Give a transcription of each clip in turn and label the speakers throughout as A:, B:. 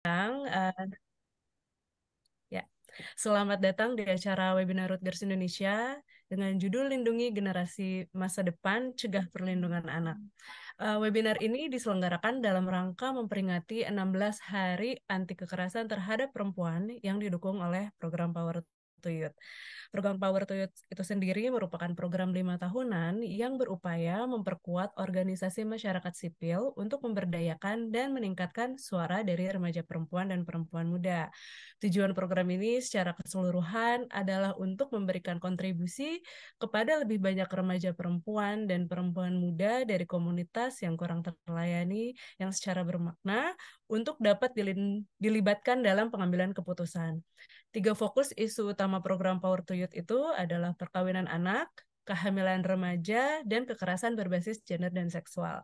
A: Eh, ya, selamat datang di acara webinar Rutgers Indonesia dengan judul Lindungi Generasi Masa Depan, Cegah Perlindungan Anak. Webinar ini diselenggarakan dalam rangka memperingati 16 Hari Anti Kekerasan Terhadap Perempuan yang didukung oleh program Power to Youth. Program Power to Youth itu sendiri merupakan program 5 tahunan yang berupaya memperkuat organisasi masyarakat sipil untuk memberdayakan dan meningkatkan suara dari remaja perempuan dan perempuan muda. Tujuan program ini secara keseluruhan adalah untuk memberikan kontribusi kepada lebih banyak remaja perempuan dan perempuan muda dari komunitas yang kurang terlayani yang secara bermakna untuk dapat dilibatkan dalam pengambilan keputusan. 3 fokus isu utama program Power to Youth itu adalah perkawinan anak, kehamilan remaja, dan kekerasan berbasis gender dan seksual.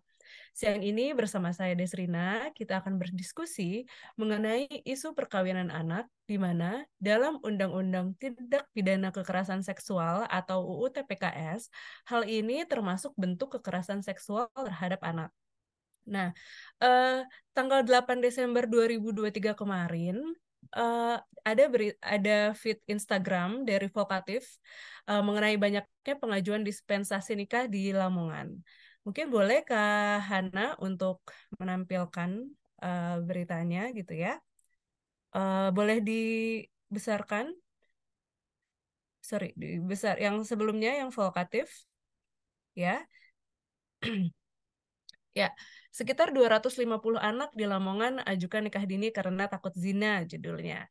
A: Siang ini bersama saya Desrina, kita akan berdiskusi mengenai isu perkawinan anak, di mana dalam Undang-Undang Tindak Pidana Kekerasan Seksual atau UU TPKS, hal ini termasuk bentuk kekerasan seksual terhadap anak. Nah, tanggal 8 Desember 2023 kemarin, ada feed Instagram dari Vokatif mengenai banyaknya pengajuan dispensasi nikah di Lamongan. Mungkin boleh Kak Hana untuk menampilkan beritanya gitu ya. Boleh dibesarkan? Sorry, dibesar. Yang sebelumnya yang Vokatif, ya. Ya, sekitar 250 anak di Lamongan ajukan nikah dini karena takut zina judulnya.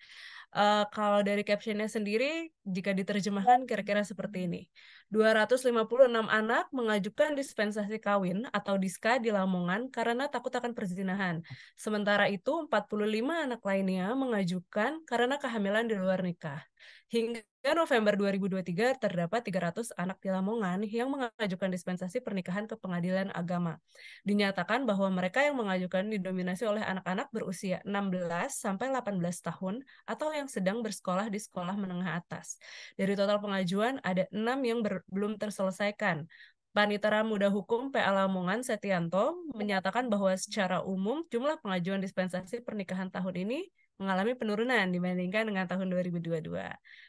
A: Kalau dari captionnya sendiri, jika diterjemahkan kira-kira seperti ini. 256 anak mengajukan dispensasi kawin atau diska di Lamongan karena takut akan perzinahan. Sementara itu, 45 anak lainnya mengajukan karena kehamilan di luar nikah. Hingga November 2023, terdapat 300 anak di Lamongan yang mengajukan dispensasi pernikahan ke pengadilan agama. Dinyatakan bahwa mereka yang mengajukan didominasi oleh anak-anak berusia 16 sampai 18 tahun atau yang sedang bersekolah di sekolah menengah atas. Dari total pengajuan, ada 6 yang belum terselesaikan. Panitera Muda Hukum PA Lamongan Setianto menyatakan bahwa secara umum jumlah pengajuan dispensasi pernikahan tahun ini mengalami penurunan dibandingkan dengan tahun 2022.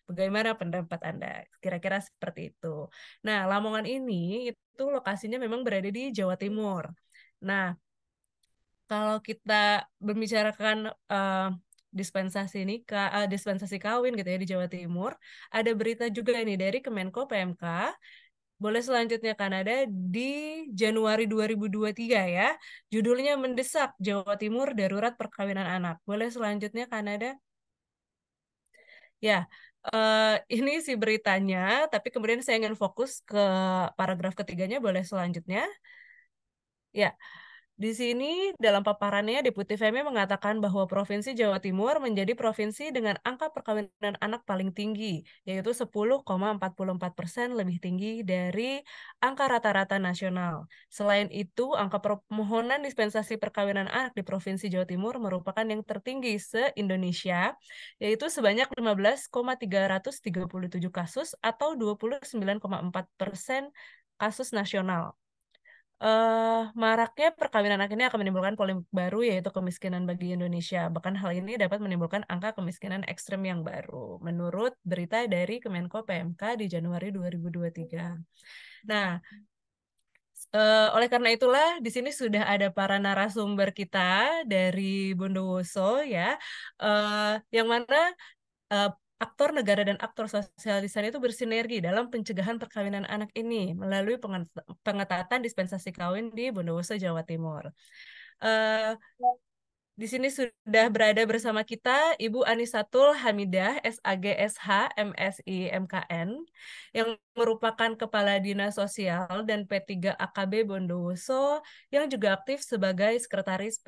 A: Bagaimana pendapat Anda? Kira-kira seperti itu. Nah, Lamongan ini itu lokasinya memang berada di Jawa Timur. Nah, kalau kita membicarakan dispensasi nikah, dispensasi kawin gitu ya di Jawa Timur, ada berita juga ini dari Kemenko PMK. Boleh selanjutnya Kanada di Januari 2023 ya. Judulnya Mendesak Jawa Timur Darurat Perkawinan Anak. Boleh selanjutnya Kanada? Ya, ini sih beritanya, tapi kemudian saya ingin fokus ke paragraf ketiganya. Boleh selanjutnya? Ya, di sini dalam paparannya Deputi Femi mengatakan bahwa Provinsi Jawa Timur menjadi provinsi dengan angka perkawinan anak paling tinggi, yaitu 10,44% lebih tinggi dari angka rata-rata nasional. Selain itu, angka permohonan dispensasi perkawinan anak di Provinsi Jawa Timur merupakan yang tertinggi se-Indonesia, yaitu sebanyak 15,337 kasus atau 29,4% kasus nasional. Maraknya perkawinan anak ini akan menimbulkan polemik baru yaitu kemiskinan bagi Indonesia. Bahkan hal ini dapat menimbulkan angka kemiskinan ekstrem yang baru, menurut berita dari Kemenko PMK di Januari 2023. Nah, oleh karena itulah di sini sudah ada para narasumber kita dari Bondowoso ya, yang mana uh, aktor negara dan aktor sosial di sana itu bersinergi dalam pencegahan perkawinan anak ini melalui pengetatan dispensasi kawin di Bondowoso, Jawa Timur. Uh, di sini sudah berada bersama kita Ibu Anisatul Hamidah, SAG SH, MSI, MKN, yang merupakan Kepala Dinas Sosial dan P3 AKB Bondowoso, yang juga aktif sebagai Sekretaris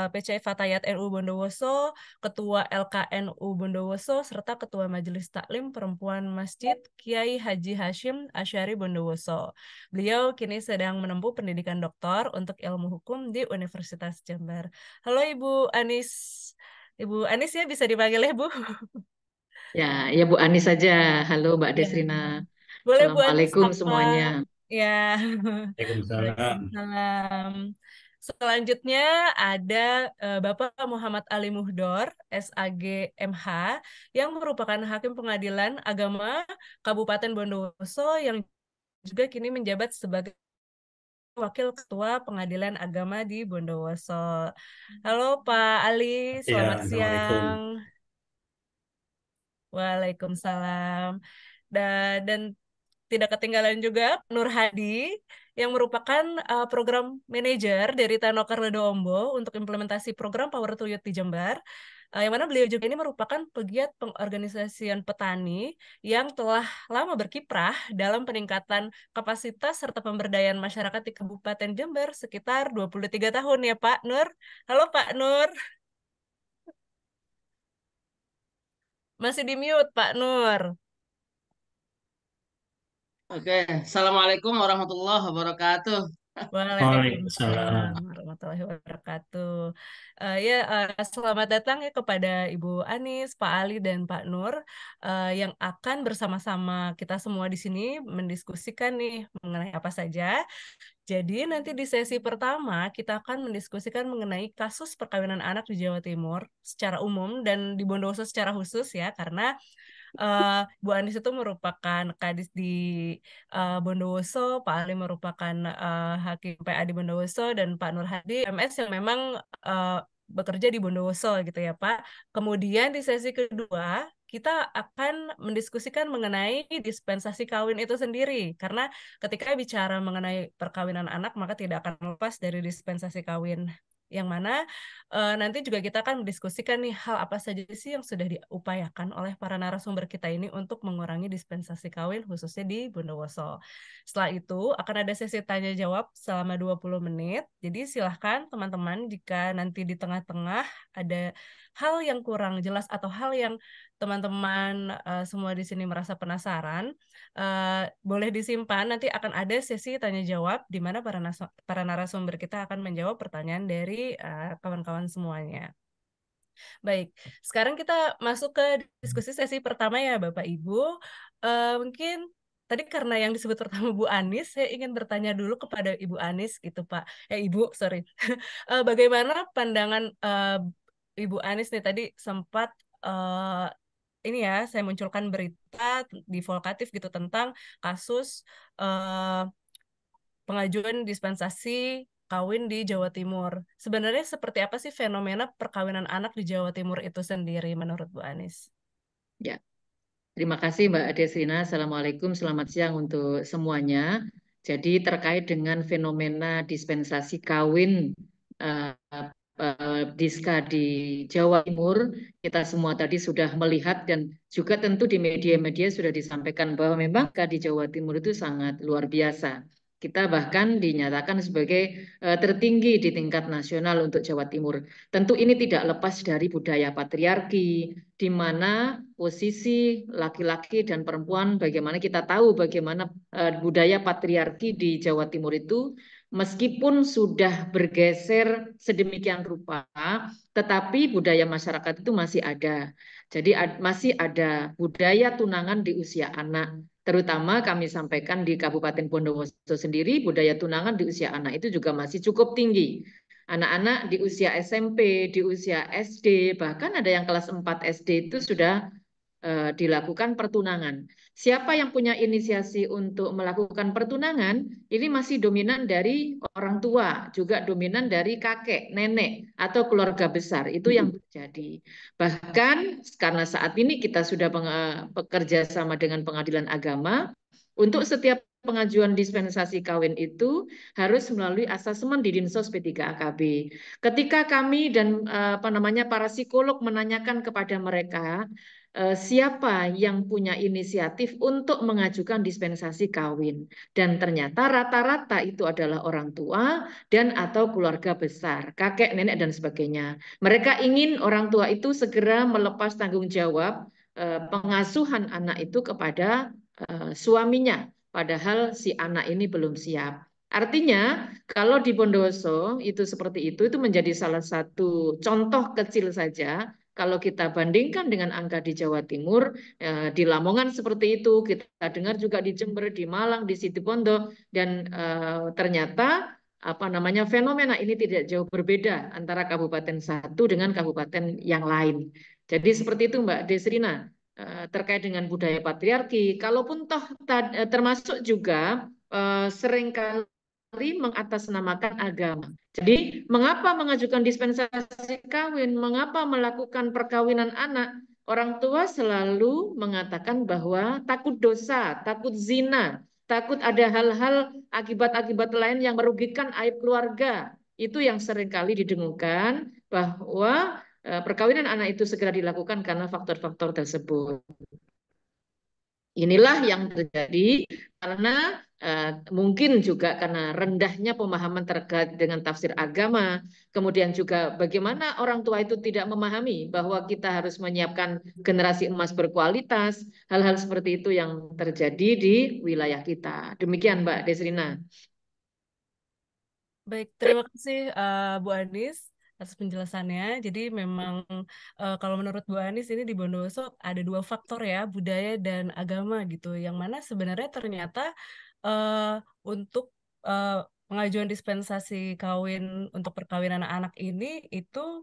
A: PCI Fatayat NU Bondowoso, Ketua LKNU Bondowoso, serta Ketua Majelis Taklim Perempuan Masjid Kiai Haji Hashim Asyari Bondowoso. Beliau kini sedang menempuh pendidikan doktor untuk ilmu hukum di Universitas Jember. Halo Ibu Anis. Ibu Anis ya bisa dipanggil ya Bu.
B: Ya, ya Bu Ani saja. Halo Mbak
A: Ya.
B: Desrina.
A: Boleh Bu Anis
B: Assalamualaikum
A: apa?
B: semuanya.
A: Ya.
C: Waalaikumsalam.
A: Waalaikumsalam. Selanjutnya ada Bapak Muhammad Ali Muhdor, SAG MH, yang merupakan Hakim Pengadilan Agama Kabupaten Bondowoso yang juga kini menjabat sebagai Wakil Ketua Pengadilan Agama di Bondowoso. Halo Pak Ali,
C: Ya,
A: selamat
C: Assalamualaikum.
A: siang. Waalaikumsalam. Dan tidak ketinggalan juga Nur Hadi yang merupakan program manajer dari Tanoker Ledo Ombo untuk implementasi program Power to Youth di Jember. Yang mana beliau juga ini merupakan pegiat pengorganisasian petani yang telah lama berkiprah dalam peningkatan kapasitas serta pemberdayaan masyarakat di Kabupaten Jember sekitar 23 tahun ya Pak Nur. Halo Pak Nur, masih di mute Pak Nur.
D: Oke, Assalamualaikum warahmatullahi wabarakatuh.
A: Waalaikumsalam
C: Waalaikumsalam.
A: warahmatullahi wabarakatuh. Selamat datang ya kepada Ibu Anis, Pak Ali, dan Pak Nur yang akan bersama-sama kita semua di sini mendiskusikan nih mengenai apa saja. Jadi nanti di sesi pertama kita akan mendiskusikan mengenai kasus perkawinan anak di Jawa Timur secara umum dan di Bondowoso secara khusus ya, karena Bu Anis itu merupakan Kadis di Bondowoso, Pak Ali merupakan Hakim PA di Bondowoso, dan Pak Nur Hadi MS yang memang bekerja di Bondowoso gitu ya Pak. Kemudian di sesi kedua kita akan mendiskusikan mengenai dispensasi kawin itu sendiri, karena ketika bicara mengenai perkawinan anak maka tidak akan lepas dari dispensasi kawin. Yang mana nanti juga kita akan mendiskusikan nih hal apa saja sih yang sudah diupayakan oleh para narasumber kita ini untuk mengurangi dispensasi kawin khususnya di Bondowoso. Setelah itu akan ada sesi tanya jawab selama 20 menit. Jadi silahkan teman-teman jika nanti di tengah-tengah ada hal yang kurang jelas atau hal yang teman-teman semua di sini merasa penasaran, boleh disimpan. Nanti akan ada sesi tanya jawab di mana para narasumber kita akan menjawab pertanyaan dari kawan-kawan semuanya. Baik, sekarang kita masuk ke diskusi sesi pertama ya Bapak Ibu. Mungkin tadi karena yang disebut pertama Bu Anis, saya ingin bertanya dulu kepada Ibu Anis gitu Pak. Ibu, sorry. Bagaimana pandangan Ibu Anis nih tadi sempat ini ya, saya munculkan berita di Volkatif gitu tentang kasus pengajuan dispensasi kawin di Jawa Timur. Sebenarnya seperti apa sih fenomena perkawinan anak di Jawa Timur itu sendiri menurut Bu Anis?
B: Ya, terima kasih Mbak Desrina. Assalamualaikum, selamat siang untuk semuanya. Jadi terkait dengan fenomena dispensasi kawin eh, Diska di Jawa Timur, kita semua tadi sudah melihat dan juga tentu di media-media sudah disampaikan bahwa memang di Jawa Timur itu sangat luar biasa. Kita bahkan dinyatakan sebagai tertinggi di tingkat nasional untuk Jawa Timur. Tentu ini tidak lepas dari budaya patriarki, di mana posisi laki-laki dan perempuan, bagaimana kita tahu bagaimana budaya patriarki di Jawa Timur itu meskipun sudah bergeser sedemikian rupa, tetapi budaya masyarakat itu masih ada. Jadi masih ada budaya tunangan di usia anak. Terutama kami sampaikan di Kabupaten Bondowoso sendiri, budaya tunangan di usia anak itu juga masih cukup tinggi. Anak-anak di usia SMP, di usia SD, bahkan ada yang kelas 4 SD itu sudah dilakukan pertunangan. Siapa yang punya inisiasi untuk melakukan pertunangan, ini masih dominan dari orang tua, juga dominan dari kakek, nenek, atau keluarga besar. Itu yang terjadi. Bahkan karena saat ini kita sudah bekerja sama dengan pengadilan agama, untuk setiap pengajuan dispensasi kawin itu harus melalui asesmen di Dinsos P3AKB. Ketika kami dan para psikolog menanyakan kepada mereka siapa yang punya inisiatif untuk mengajukan dispensasi kawin, dan ternyata rata-rata itu adalah orang tua dan atau keluarga besar, kakek, nenek dan sebagainya. Mereka ingin orang tua itu segera melepas tanggung jawab pengasuhan anak itu kepada suaminya, padahal si anak ini belum siap. Artinya, kalau di Bondowoso itu seperti itu menjadi salah satu contoh kecil saja. Kalau kita bandingkan dengan angka di Jawa Timur, di Lamongan seperti itu, kita dengar juga di Jember, di Malang, di Situbondo, dan ternyata fenomena ini tidak jauh berbeda antara kabupaten satu dengan kabupaten yang lain. Jadi seperti itu Mbak Desrina, terkait dengan budaya patriarki. Kalaupun toh termasuk juga seringkali mengatasnamakan agama. Jadi mengapa mengajukan dispensasi kawin, mengapa melakukan perkawinan anak? Orang tua selalu mengatakan bahwa takut dosa, takut zina, takut ada hal-hal akibat-akibat lain yang merugikan aib keluarga. Itu yang seringkali didengungkan bahwa perkawinan anak itu segera dilakukan karena faktor-faktor tersebut. Inilah yang terjadi karena mungkin juga karena rendahnya pemahaman terkait dengan tafsir agama, kemudian juga bagaimana orang tua itu tidak memahami bahwa kita harus menyiapkan generasi emas berkualitas, hal-hal seperti itu yang terjadi di wilayah kita. Demikian Mbak Desrina.
A: Baik, terima kasih Bu Anis atas penjelasannya. Jadi memang kalau menurut Bu Anis ini di Bondowoso ada dua faktor ya, budaya dan agama gitu. Yang mana sebenarnya ternyata untuk pengajuan dispensasi kawin untuk perkawinan anak ini itu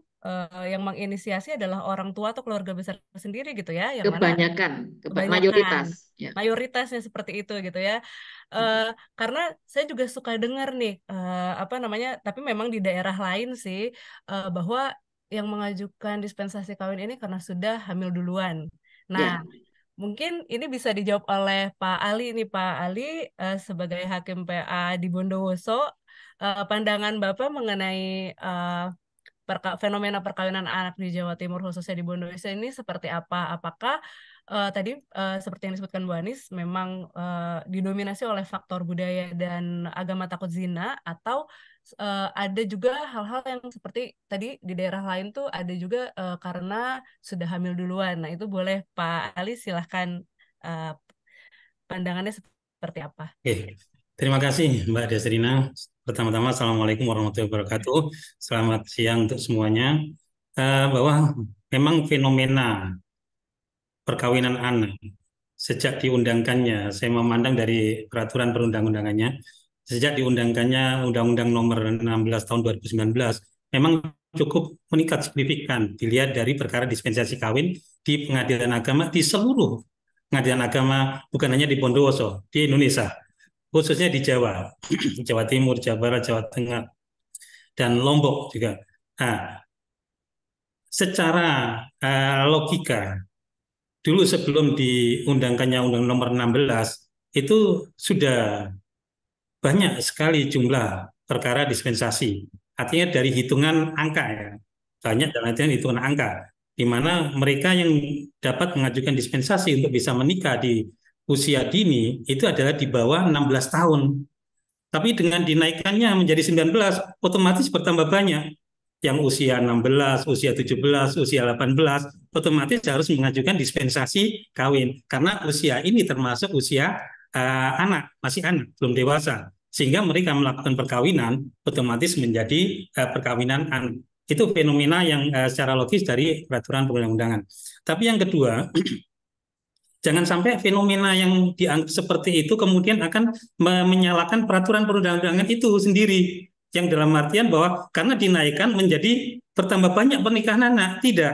A: yang menginisiasi adalah orang tua atau keluarga besar sendiri gitu ya, yang mana
B: Kebanyakan,
A: kebanyakan
B: mayoritas. Ya.
A: mayoritasnya seperti itu gitu ya. Karena saya juga suka dengar nih tapi memang di daerah lain sih bahwa yang mengajukan dispensasi kawin ini karena sudah hamil duluan. Nah,
B: Ya.
A: mungkin ini bisa dijawab oleh Pak Ali nih, Pak Ali sebagai Hakim PA di Bondowoso, pandangan Bapak mengenai fenomena perkawinan anak di Jawa Timur khususnya di Bondowoso ini seperti apa? Apakah tadi seperti yang disebutkan Bu Anis memang didominasi oleh faktor budaya dan agama takut zina, atau ada juga hal-hal yang seperti tadi di daerah lain tuh ada juga karena sudah hamil duluan. Nah, itu boleh Pak Ali silahkan uh, pandangannya seperti apa?
C: Oke, terima kasih Mbak Desrina. Pertama-tama, Assalamualaikum warahmatullahi wabarakatuh. Selamat siang untuk semuanya. Bahwa memang fenomena perkawinan anak sejak diundangkannya, saya memandang dari peraturan perundang-undangannya, sejak diundangkannya Undang-Undang Nomor 16 Tahun 2019, memang cukup meningkat signifikan dilihat dari perkara dispensasi kawin di pengadilan agama di seluruh pengadilan agama, bukan hanya di Bondowoso, di Indonesia, khususnya di Jawa, Jawa Timur, Jawa Barat, Jawa Tengah, dan Lombok juga. Nah, secara logika, dulu sebelum diundangkannya Undang Nomor 16, itu sudah banyak sekali jumlah perkara dispensasi. Artinya dari hitungan angka ya, banyak dalam artian hitungan angka, di mana mereka yang dapat mengajukan dispensasi untuk bisa menikah di usia dini itu adalah di bawah 16 tahun. Tapi dengan dinaikannya menjadi 19, otomatis bertambah banyak. Yang usia 16, usia 17, usia 18, otomatis harus mengajukan dispensasi kawin. Karena usia ini termasuk usia anak, masih anak, belum dewasa. Sehingga mereka melakukan perkawinan, otomatis menjadi perkawinan anak. Itu fenomena yang secara logis dari peraturan perundang-undangan. Tapi yang kedua, jangan sampai fenomena yang dianggap seperti itu kemudian akan menyalahkan peraturan perundang-undangan itu sendiri. Yang dalam artian bahwa karena dinaikkan menjadi bertambah banyak pernikahan anak. Tidak.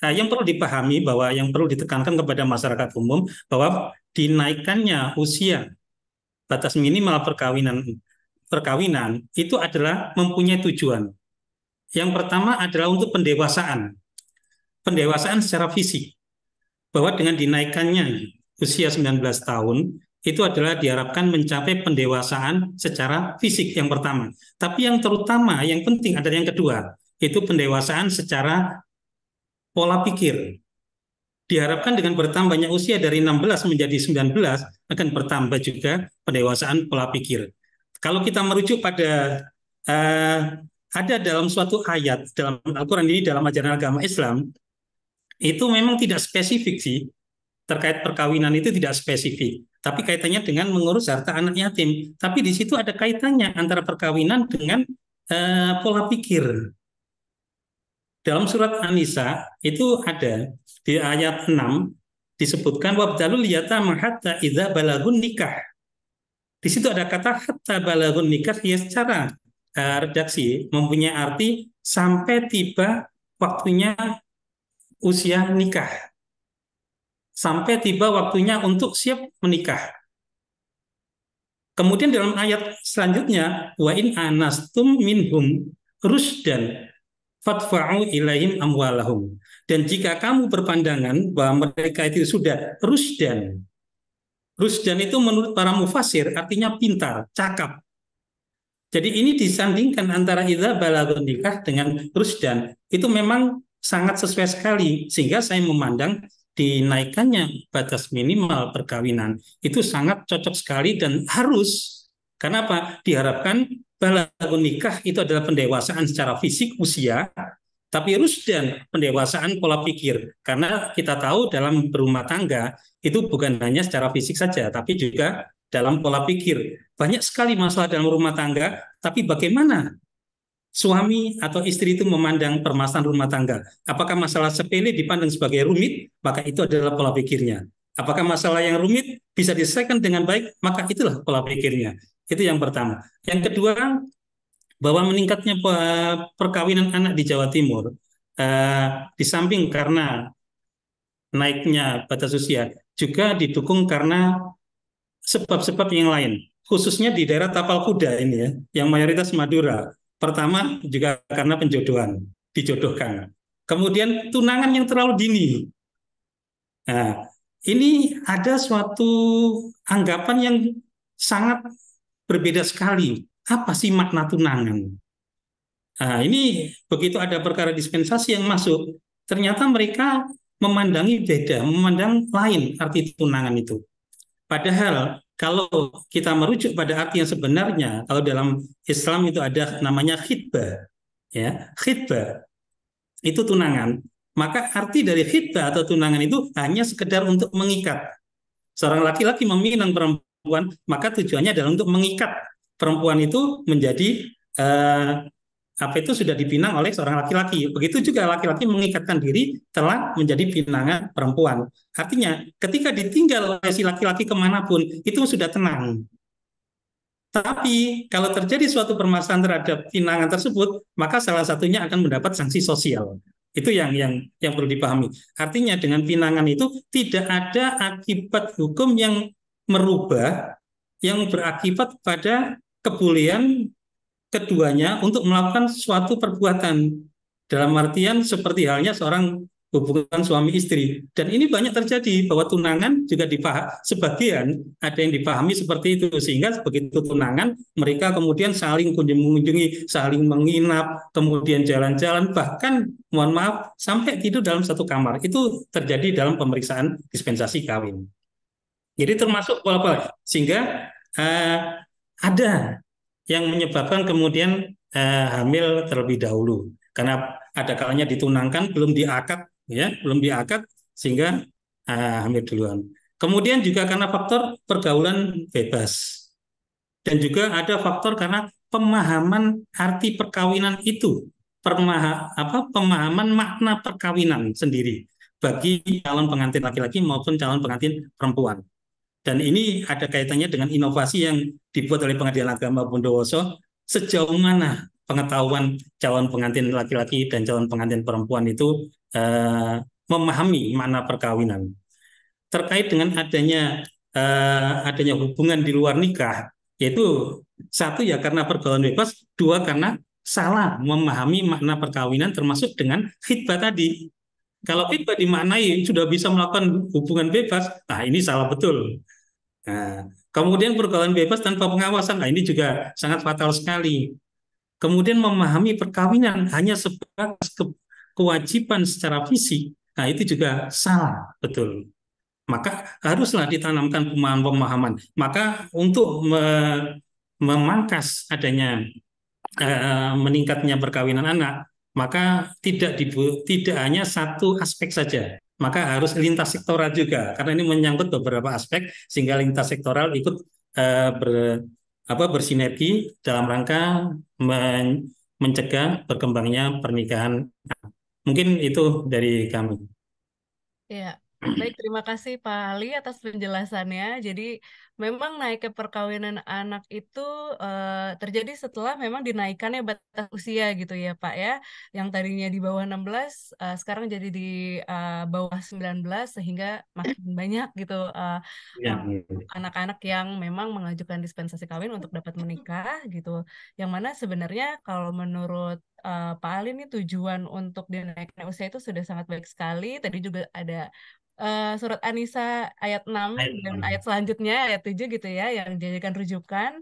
C: Nah, yang perlu dipahami bahwa yang perlu ditekankan kepada masyarakat umum bahwa dinaikkannya usia batas minimal perkawinan itu adalah mempunyai tujuan. Yang pertama adalah untuk pendewasaan secara fisik. Bahwa dengan dinaikannya usia 19 tahun, itu adalah diharapkan mencapai pendewasaan secara fisik yang pertama. Tapi yang terutama, yang penting adalah yang kedua, itu pendewasaan secara pola pikir. Diharapkan dengan bertambahnya usia dari 16 menjadi 19, akan bertambah juga pendewasaan pola pikir. Kalau kita merujuk pada ada dalam suatu ayat, dalam Al-Quran ini, dalam ajaran agama Islam, itu memang tidak spesifik sih, terkait perkawinan itu tidak spesifik, tapi kaitannya dengan mengurus harta anak yatim. Tapi di situ ada kaitannya antara perkawinan dengan pola pikir. Dalam surat An-Nisa itu ada di ayat 6 disebutkan wabdalul yatama hatta idza balagun nikah. Di situ ada kata hatta balaghun nikah, ya secara redaksi mempunyai arti sampai tiba waktunya usia nikah, sampai tiba waktunya untuk siap menikah. Kemudian dalam ayat selanjutnya, wa in anastum minhum rusdan fadfa'u ilaihim amwalahum. Dan jika kamu berpandangan bahwa mereka itu sudah rusdan. Rusdan itu menurut para mufasir artinya pintar, cakap. Jadi ini disandingkan antara idza balaghun nikah dengan rusdan. Itu memang sangat sesuai sekali, sehingga saya memandang dinaikkannya batas minimal perkawinan itu sangat cocok sekali dan harus. Karena apa? Diharapkan balaghun nikah itu adalah pendewasaan secara fisik usia, tapi rusdan pendewasaan pola pikir. Karena kita tahu dalam berumah tangga itu bukan hanya secara fisik saja, tapi juga dalam pola pikir. Banyak sekali masalah dalam rumah tangga, tapi bagaimana suami atau istri itu memandang permasalahan rumah tangga? Apakah masalah sepele dipandang sebagai rumit? Maka itu adalah pola pikirnya. Apakah masalah yang rumit bisa diselesaikan dengan baik? Maka itulah pola pikirnya. Itu yang pertama. Yang kedua, bahwa meningkatnya perkawinan anak di Jawa Timur, di samping karena naiknya batas usia, juga didukung karena sebab-sebab yang lain, khususnya di daerah Tapal Kuda ini ya, yang mayoritas Madura. Pertama juga karena penjodohan, dijodohkan. Kemudian tunangan yang terlalu dini. Nah, ini ada suatu anggapan yang sangat berbeda sekali. Apa sih makna tunangan? Nah, ini begitu ada perkara dispensasi yang masuk, ternyata mereka memandangi beda, memandang lain arti tunangan itu. Padahal kalau kita merujuk pada arti yang sebenarnya, kalau dalam Islam itu ada namanya khitbah, ya khitbah itu tunangan. Maka arti dari khitbah atau tunangan itu hanya sekedar untuk mengikat. Seorang laki-laki meminang perempuan, maka tujuannya adalah untuk mengikat perempuan itu menjadi apa itu sudah dipinang oleh seorang laki-laki. Begitu juga laki-laki mengikatkan diri telah menjadi pinangan perempuan. Artinya ketika ditinggal oleh si laki-laki kemanapun, itu sudah tenang. Tapi kalau terjadi suatu permasalahan terhadap pinangan tersebut, maka salah satunya akan mendapat sanksi sosial. Itu yang perlu dipahami. Artinya dengan pinangan itu tidak ada akibat hukum yang merubah, yang berakibat pada kebolehan keduanya untuk melakukan suatu perbuatan, dalam artian seperti halnya seorang hubungan suami istri. Dan ini banyak terjadi bahwa tunangan juga sebagian ada yang dipahami seperti itu, sehingga begitu tunangan mereka kemudian saling mengunjungi, saling menginap, kemudian jalan-jalan, bahkan mohon maaf sampai tidur dalam satu kamar. Itu terjadi dalam pemeriksaan dispensasi kawin. Jadi termasuk pola-pola, sehingga ada yang menyebabkan kemudian hamil terlebih dahulu karena ada kalanya ditunangkan belum diakad ya, belum diakad sehingga hamil duluan. Kemudian juga karena faktor pergaulan bebas dan juga ada faktor karena pemahaman arti perkawinan itu, pemahaman makna perkawinan sendiri bagi calon pengantin laki-laki maupun calon pengantin perempuan. Dan ini ada kaitannya dengan inovasi yang dibuat oleh Pengadilan Agama Bondowoso, sejauh mana pengetahuan calon pengantin laki-laki dan calon pengantin perempuan itu memahami makna perkawinan. Terkait dengan adanya hubungan di luar nikah, yaitu satu ya karena pergaulan bebas, dua karena salah memahami makna perkawinan termasuk dengan khitbah tadi. Kalau khitbah dimaknai sudah bisa melakukan hubungan bebas, nah ini salah betul. Nah, kemudian pergaulan bebas tanpa pengawasan, nah ini juga sangat fatal sekali. Kemudian memahami perkawinan hanya sebatas kewajiban secara fisik, nah itu juga salah, betul. Maka haruslah ditanamkan pemahaman. Maka untuk memangkas adanya meningkatnya perkawinan anak, maka tidak hanya satu aspek saja. Maka harus lintas sektoral juga, karena ini menyangkut beberapa aspek, sehingga lintas sektoral ikut bersinergi dalam rangka mencegah berkembangnya pernikahan. Mungkin itu dari kami.
A: Ya, baik, terima kasih Pak Ali atas penjelasannya. Jadi memang naiknya perkawinan anak itu terjadi setelah memang dinaikannya batas usia gitu ya Pak ya. Yang tadinya di bawah 16 sekarang jadi di bawah 19 sehingga makin banyak gitu
C: Ya,
A: anak-anak yang memang mengajukan dispensasi kawin untuk dapat menikah gitu. Yang mana sebenarnya kalau menurut Pak Ali ini tujuan untuk dinaikkan usia itu sudah sangat baik sekali. Tadi juga ada surat An-Nisa ayat 6 dan ayat selanjutnya ayat 7 gitu ya yang dijadikan rujukan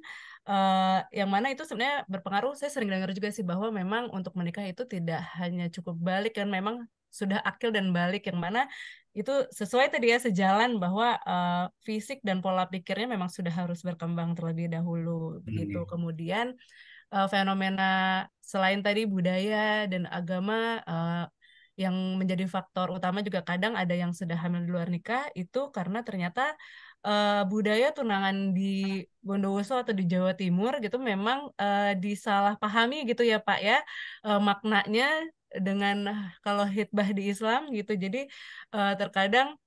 A: yang mana itu sebenarnya berpengaruh. Saya sering dengar juga sih bahwa memang untuk menikah itu tidak hanya cukup balik kan, memang sudah akil dan balik, yang mana itu sesuai tadi ya, sejalan bahwa fisik dan pola pikirnya memang sudah harus berkembang terlebih dahulu begitu. Kemudian fenomena selain tadi budaya dan agama yang menjadi faktor utama juga, kadang ada yang sudah hamil di luar nikah itu karena ternyata budaya tunangan di Bondowoso atau di Jawa Timur gitu memang disalahpahami gitu ya Pak ya, maknanya dengan kalau hitbah di Islam gitu. Jadi terkadang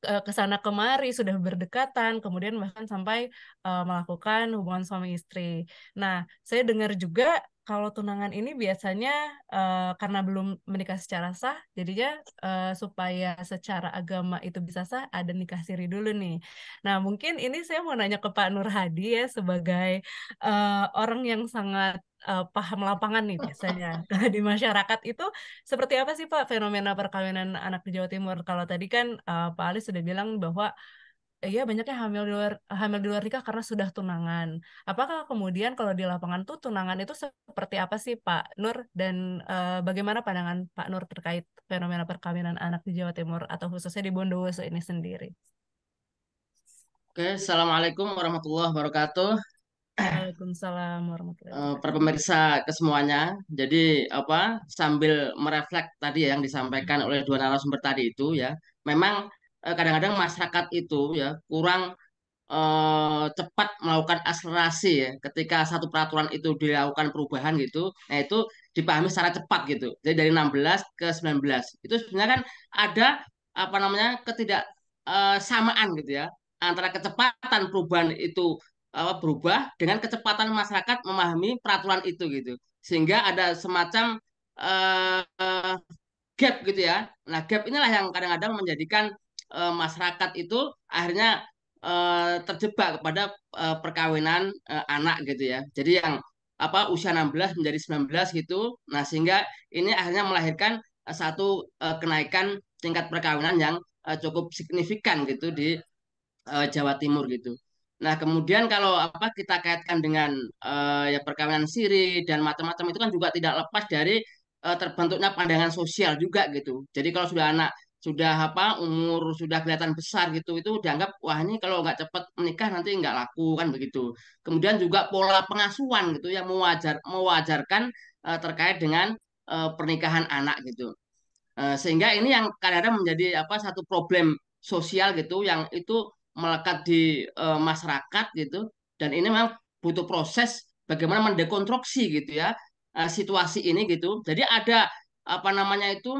A: ke sana kemari sudah berdekatan, kemudian bahkan sampai melakukan hubungan suami istri. Nah, saya dengar juga kalau tunangan ini biasanya karena belum menikah secara sah, jadinya supaya secara agama itu bisa sah, ada nikah siri dulu nih. Nah, mungkin ini saya mau nanya ke Pak Nur Hadi ya, sebagai orang yang sangat paham lapangan nih biasanya di masyarakat itu seperti apa sih Pak fenomena perkawinan anak di Jawa Timur? Kalau tadi kan Pak Ali sudah bilang bahwa iya banyaknya hamil di luar nikah karena sudah tunangan. Apakah kemudian kalau di lapangan tuh tunangan itu seperti apa sih Pak Nur, dan bagaimana pandangan Pak Nur terkait fenomena perkawinan anak di Jawa Timur atau khususnya di Bondowoso ini sendiri?
D: Oke, Assalamualaikum warahmatullahi wabarakatuh.
A: Waalaikumsalam warahmatullahi
D: Para
A: wabarakatuh.
D: pemirsa ke semuanya. Jadi apa sambil mereflek tadi ya yang disampaikan oleh dua narasumber tadi itu ya, memang kadang-kadang masyarakat itu ya kurang cepat melakukan akselerasi ya ketika satu peraturan itu dilakukan perubahan gitu. Nah, itu dipahami secara cepat gitu. Jadi dari 16 ke 19. Itu sebenarnya kan ada apa namanya ketidaksamaan gitu ya antara kecepatan perubahan itu berubah dengan kecepatan masyarakat memahami peraturan itu gitu. Sehingga ada semacam gap gitu ya. Nah, gap inilah yang kadang-kadang menjadikan masyarakat itu akhirnya terjebak kepada perkawinan anak gitu ya. Jadi yang apa usia 16 menjadi 19 gitu. Nah, sehingga ini akhirnya melahirkan satu kenaikan tingkat perkawinan yang cukup signifikan gitu di Jawa Timur gitu. Nah, kemudian kalau apa kita kaitkan dengan ya perkawinan siri dan macam-macam itu kan juga tidak lepas dari terbentuknya pandangan sosial juga gitu. Jadi kalau sudah anak sudah apa umur sudah kelihatan besar gitu itu dianggap wah ini kalau nggak cepat menikah nanti nggak laku kan begitu. Kemudian juga pola pengasuhan gitu yang mewajarkan terkait dengan pernikahan anak gitu. Sehingga ini yang kadang-kadang menjadi apa satu problem sosial gitu yang itu melekat di masyarakat gitu dan ini memang butuh proses bagaimana mendekonstruksi gitu ya situasi ini gitu. Jadi ada apa namanya itu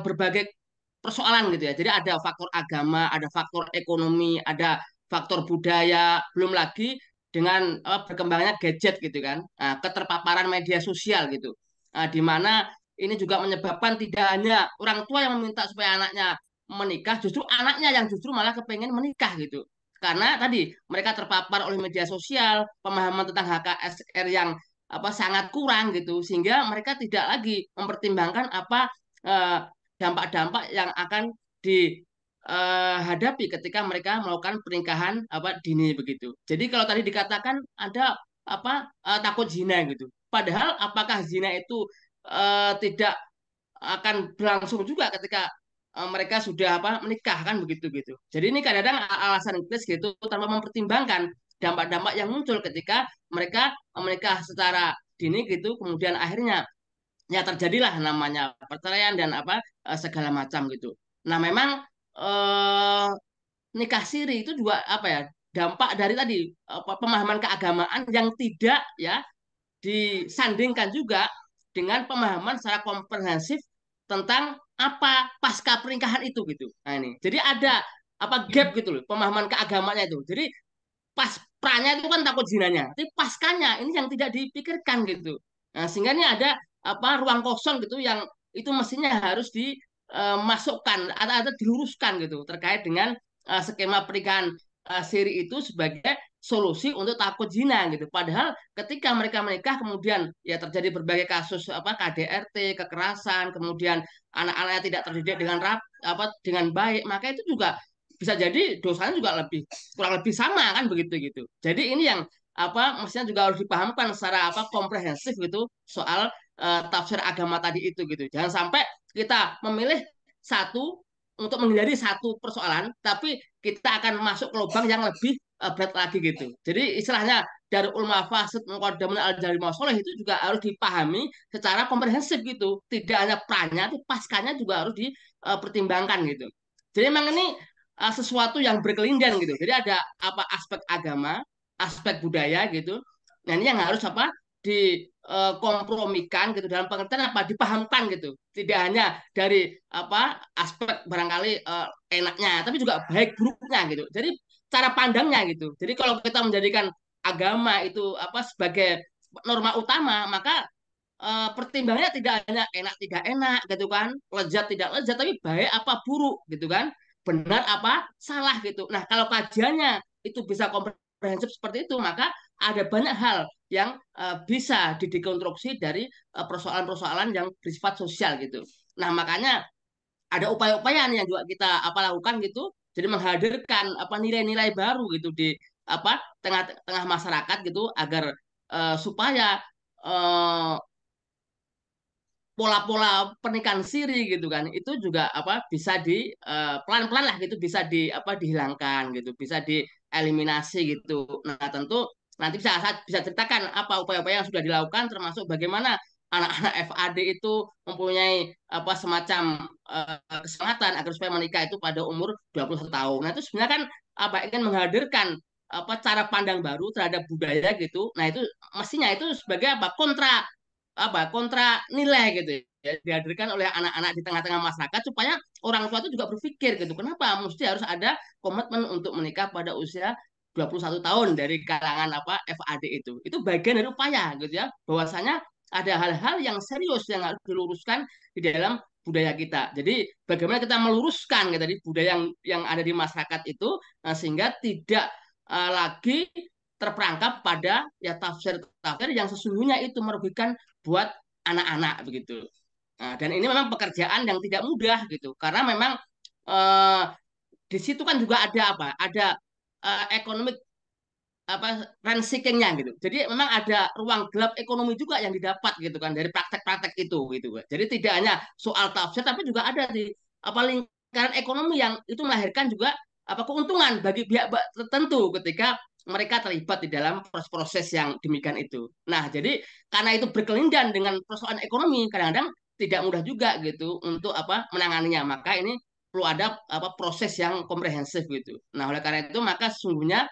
D: berbagai persoalan gitu ya. Jadi ada faktor agama, ada faktor ekonomi, ada faktor budaya, belum lagi dengan berkembangnya gadget gitu kan, keterpaparan media sosial gitu, di mana ini juga menyebabkan tidak hanya orang tua yang meminta supaya anaknya menikah, justru anaknya yang justru malah kepengen menikah gitu. Karena tadi mereka terpapar oleh media sosial, pemahaman tentang HKSR yang apa sangat kurang gitu, sehingga mereka tidak lagi mempertimbangkan apa eh, dampak-dampak yang akan dihadapi ketika mereka melakukan pernikahan apa dini begitu. Jadi kalau tadi dikatakan ada apa takut zina gitu. Padahal apakah zina itu tidak akan berlangsung juga ketika mereka sudah apa menikah kan begitu gitu. Jadi ini kadang-kadang alasan iblis gitu tanpa mempertimbangkan dampak-dampak yang muncul ketika mereka menikah secara dini gitu, kemudian akhirnya ya terjadilah namanya perceraian dan apa segala macam gitu. Nah memang eh, nikah siri itu juga apa ya dampak dari tadi apa, pemahaman keagamaan yang tidak ya disandingkan juga dengan pemahaman secara komprehensif tentang apa pasca pernikahan itu gitu. Nah ini, jadi ada gap gitu loh, pemahaman keagamanya itu. Jadi pas pranya itu kan takut zinanya, tapi paskanya ini yang tidak dipikirkan gitu. Nah, sehingga ini ada ruang kosong gitu yang itu mestinya harus dimasukkan atau diluruskan gitu terkait dengan skema pernikahan siri itu sebagai solusi untuk takut zina gitu. Padahal ketika mereka menikah kemudian ya terjadi berbagai kasus KDRT, kekerasan, kemudian anak-anaknya tidak terdidik dengan baik, maka itu juga bisa jadi dosanya juga kurang lebih sama kan begitu gitu. Jadi ini yang mestinya juga harus dipahamkan secara komprehensif gitu soal tafsir agama tadi itu gitu. Jangan sampai kita memilih satu untuk menghindari satu persoalan, tapi kita akan masuk ke lubang yang lebih berat lagi gitu. Jadi istilahnya dari ulmafasid muqaddamun al jarimah soleh itu juga harus dipahami secara komprehensif gitu. Tidak hanya pranya, tapi paskanya juga harus dipertimbangkan gitu. Jadi memang ini sesuatu yang berkelindan gitu. Jadi ada aspek agama, aspek budaya gitu. Nah ini yang harus dikompromikan gitu dalam pengertian dipahamkan gitu. Tidak hanya dari aspek barangkali enaknya, tapi juga baik buruknya gitu. Jadi cara pandangnya gitu. Jadi kalau kita menjadikan agama itu sebagai norma utama, maka pertimbangannya tidak hanya enak tidak enak gitu kan, lezat tidak lezat, tapi baik apa buruk gitu kan, benar apa salah gitu. Nah kalau kajiannya itu bisa komprehensif seperti itu, maka ada banyak hal yang bisa didekonstruksi dari persoalan-persoalan yang bersifat sosial gitu. Nah makanya ada upaya-upaya yang juga kita lakukan gitu, jadi menghadirkan nilai-nilai baru gitu di tengah-tengah masyarakat gitu agar supaya pola-pola pernikahan siri gitu kan itu juga bisa pelan-pelan lah gitu bisa dihilangkan gitu, bisa dieliminasi gitu. Nah tentu nanti bisa ceritakan upaya-upaya yang sudah dilakukan, termasuk bagaimana anak-anak FAD itu mempunyai semacam kesempatan agar supaya menikah itu pada umur 21 tahun. Nah itu sebenarnya kan ingin menghadirkan cara pandang baru terhadap budaya gitu. Nah itu mestinya itu sebagai kontra nilai gitu ya, dihadirkan oleh anak-anak di tengah-tengah masyarakat supaya orang tua itu juga berpikir gitu, kenapa mesti harus ada komitmen untuk menikah pada usia 21 tahun dari kalangan FAD itu bagian dari upaya gitu ya, bahwasanya ada hal-hal yang serius yang harus diluruskan di dalam budaya kita. Jadi bagaimana kita meluruskan gitu, tadi budaya yang ada di masyarakat itu sehingga tidak lagi terperangkap pada ya tafsir-tafsir yang sesungguhnya itu merugikan buat anak-anak begitu. Nah, dan ini memang pekerjaan yang tidak mudah gitu, karena memang eh, di situ kan juga ada ekonomi rent seeking-nya gitu. Jadi memang ada ruang gelap ekonomi juga yang didapat gitu kan dari praktek-praktek itu gitu. Jadi tidak hanya soal tafsir, tapi juga ada di lingkaran ekonomi yang itu melahirkan juga keuntungan bagi pihak tertentu ketika mereka terlibat di dalam proses-proses yang demikian itu. Nah, jadi karena itu berkelindan dengan persoalan ekonomi, kadang-kadang tidak mudah juga gitu untuk menanganinya. Maka ini perlu ada proses yang komprehensif gitu. Nah, oleh karena itu maka sesungguhnya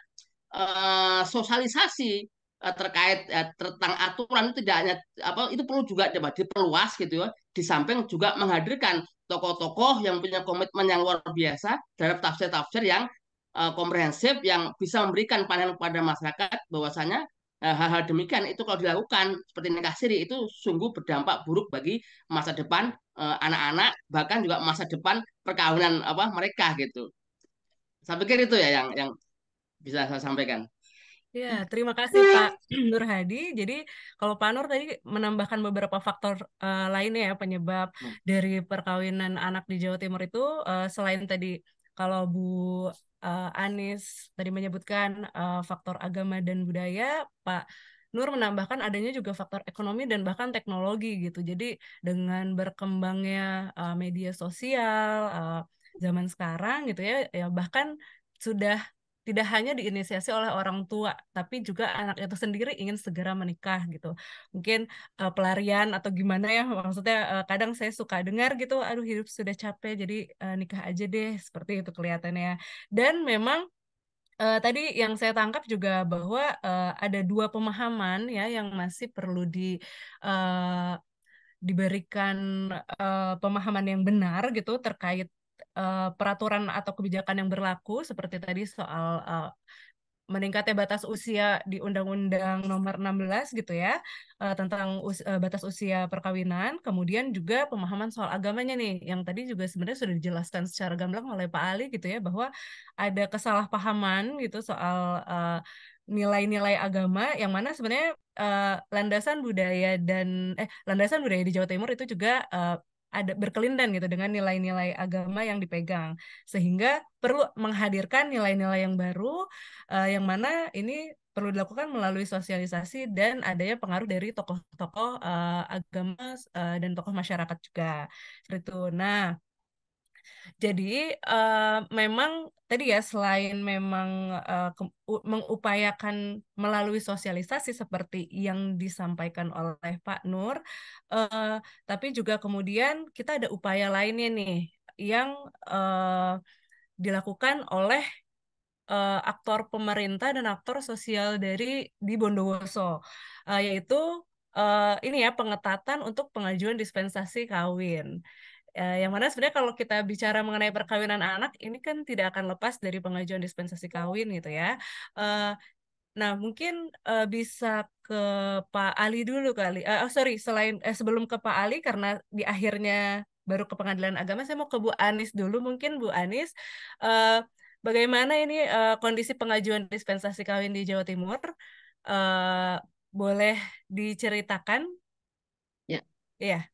D: sosialisasi terkait tentang aturan itu tidak hanya itu perlu juga diperluas gitu ya, di samping juga menghadirkan tokoh-tokoh yang punya komitmen yang luar biasa terhadap tafsir-tafsir yang komprehensif yang bisa memberikan pandangan kepada masyarakat bahwasanya hal-hal demikian itu kalau dilakukan seperti nikah siri itu sungguh berdampak buruk bagi masa depan anak-anak, bahkan juga masa depan perkawinan mereka gitu. Saya pikir itu ya yang bisa saya sampaikan.
A: Ya, terima kasih Pak Nur Hadi. Jadi kalau Pak Nur tadi menambahkan beberapa faktor lainnya ya penyebab dari perkawinan anak di Jawa Timur itu selain tadi kalau Bu Anis tadi menyebutkan faktor agama dan budaya, Pak Nur menambahkan adanya juga faktor ekonomi dan bahkan teknologi gitu. Jadi dengan berkembangnya media sosial zaman sekarang gitu ya bahkan sudah tidak hanya diinisiasi oleh orang tua, tapi juga anak itu sendiri ingin segera menikah gitu. Mungkin pelarian atau gimana ya, maksudnya kadang saya suka dengar gitu, aduh hidup sudah capek, jadi nikah aja deh, seperti itu kelihatannya. Dan memang tadi yang saya tangkap juga bahwa ada dua pemahaman ya yang masih perlu diberikan pemahaman yang benar gitu terkait peraturan atau kebijakan yang berlaku seperti tadi soal meningkatnya batas usia di Undang-Undang Nomor 16 gitu ya, tentang batas usia perkawinan, kemudian juga pemahaman soal agamanya nih, yang tadi juga sebenarnya sudah dijelaskan secara gamblang oleh Pak Ali gitu ya, bahwa ada kesalahpahaman gitu soal nilai-nilai agama, yang mana sebenarnya landasan budaya di Jawa Timur itu juga ada berkelindan gitu dengan nilai-nilai agama yang dipegang, sehingga perlu menghadirkan nilai-nilai yang baru, yang mana ini perlu dilakukan melalui sosialisasi dan adanya pengaruh dari tokoh-tokoh agama dan tokoh masyarakat juga. Seperti itu. Nah, jadi memang tadi ya, selain memang mengupayakan melalui sosialisasi seperti yang disampaikan oleh Pak Nur, tapi juga kemudian kita ada upaya lainnya nih yang dilakukan oleh aktor pemerintah dan aktor sosial di Bondowoso, yaitu ini ya, pengetatan untuk pengajuan dispensasi kawin. Yang mana sebenarnya kalau kita bicara mengenai perkawinan anak, ini kan tidak akan lepas dari pengajuan dispensasi kawin gitu ya. Nah, mungkin bisa ke Pak Ali dulu kali. Sorry, sebelum ke Pak Ali, karena di akhirnya baru ke Pengadilan Agama, saya mau ke Bu Anis dulu. Mungkin Bu Anis, eh, bagaimana ini kondisi pengajuan dispensasi kawin di Jawa Timur? Eh, Boleh diceritakan?
B: Ya.
A: Iya.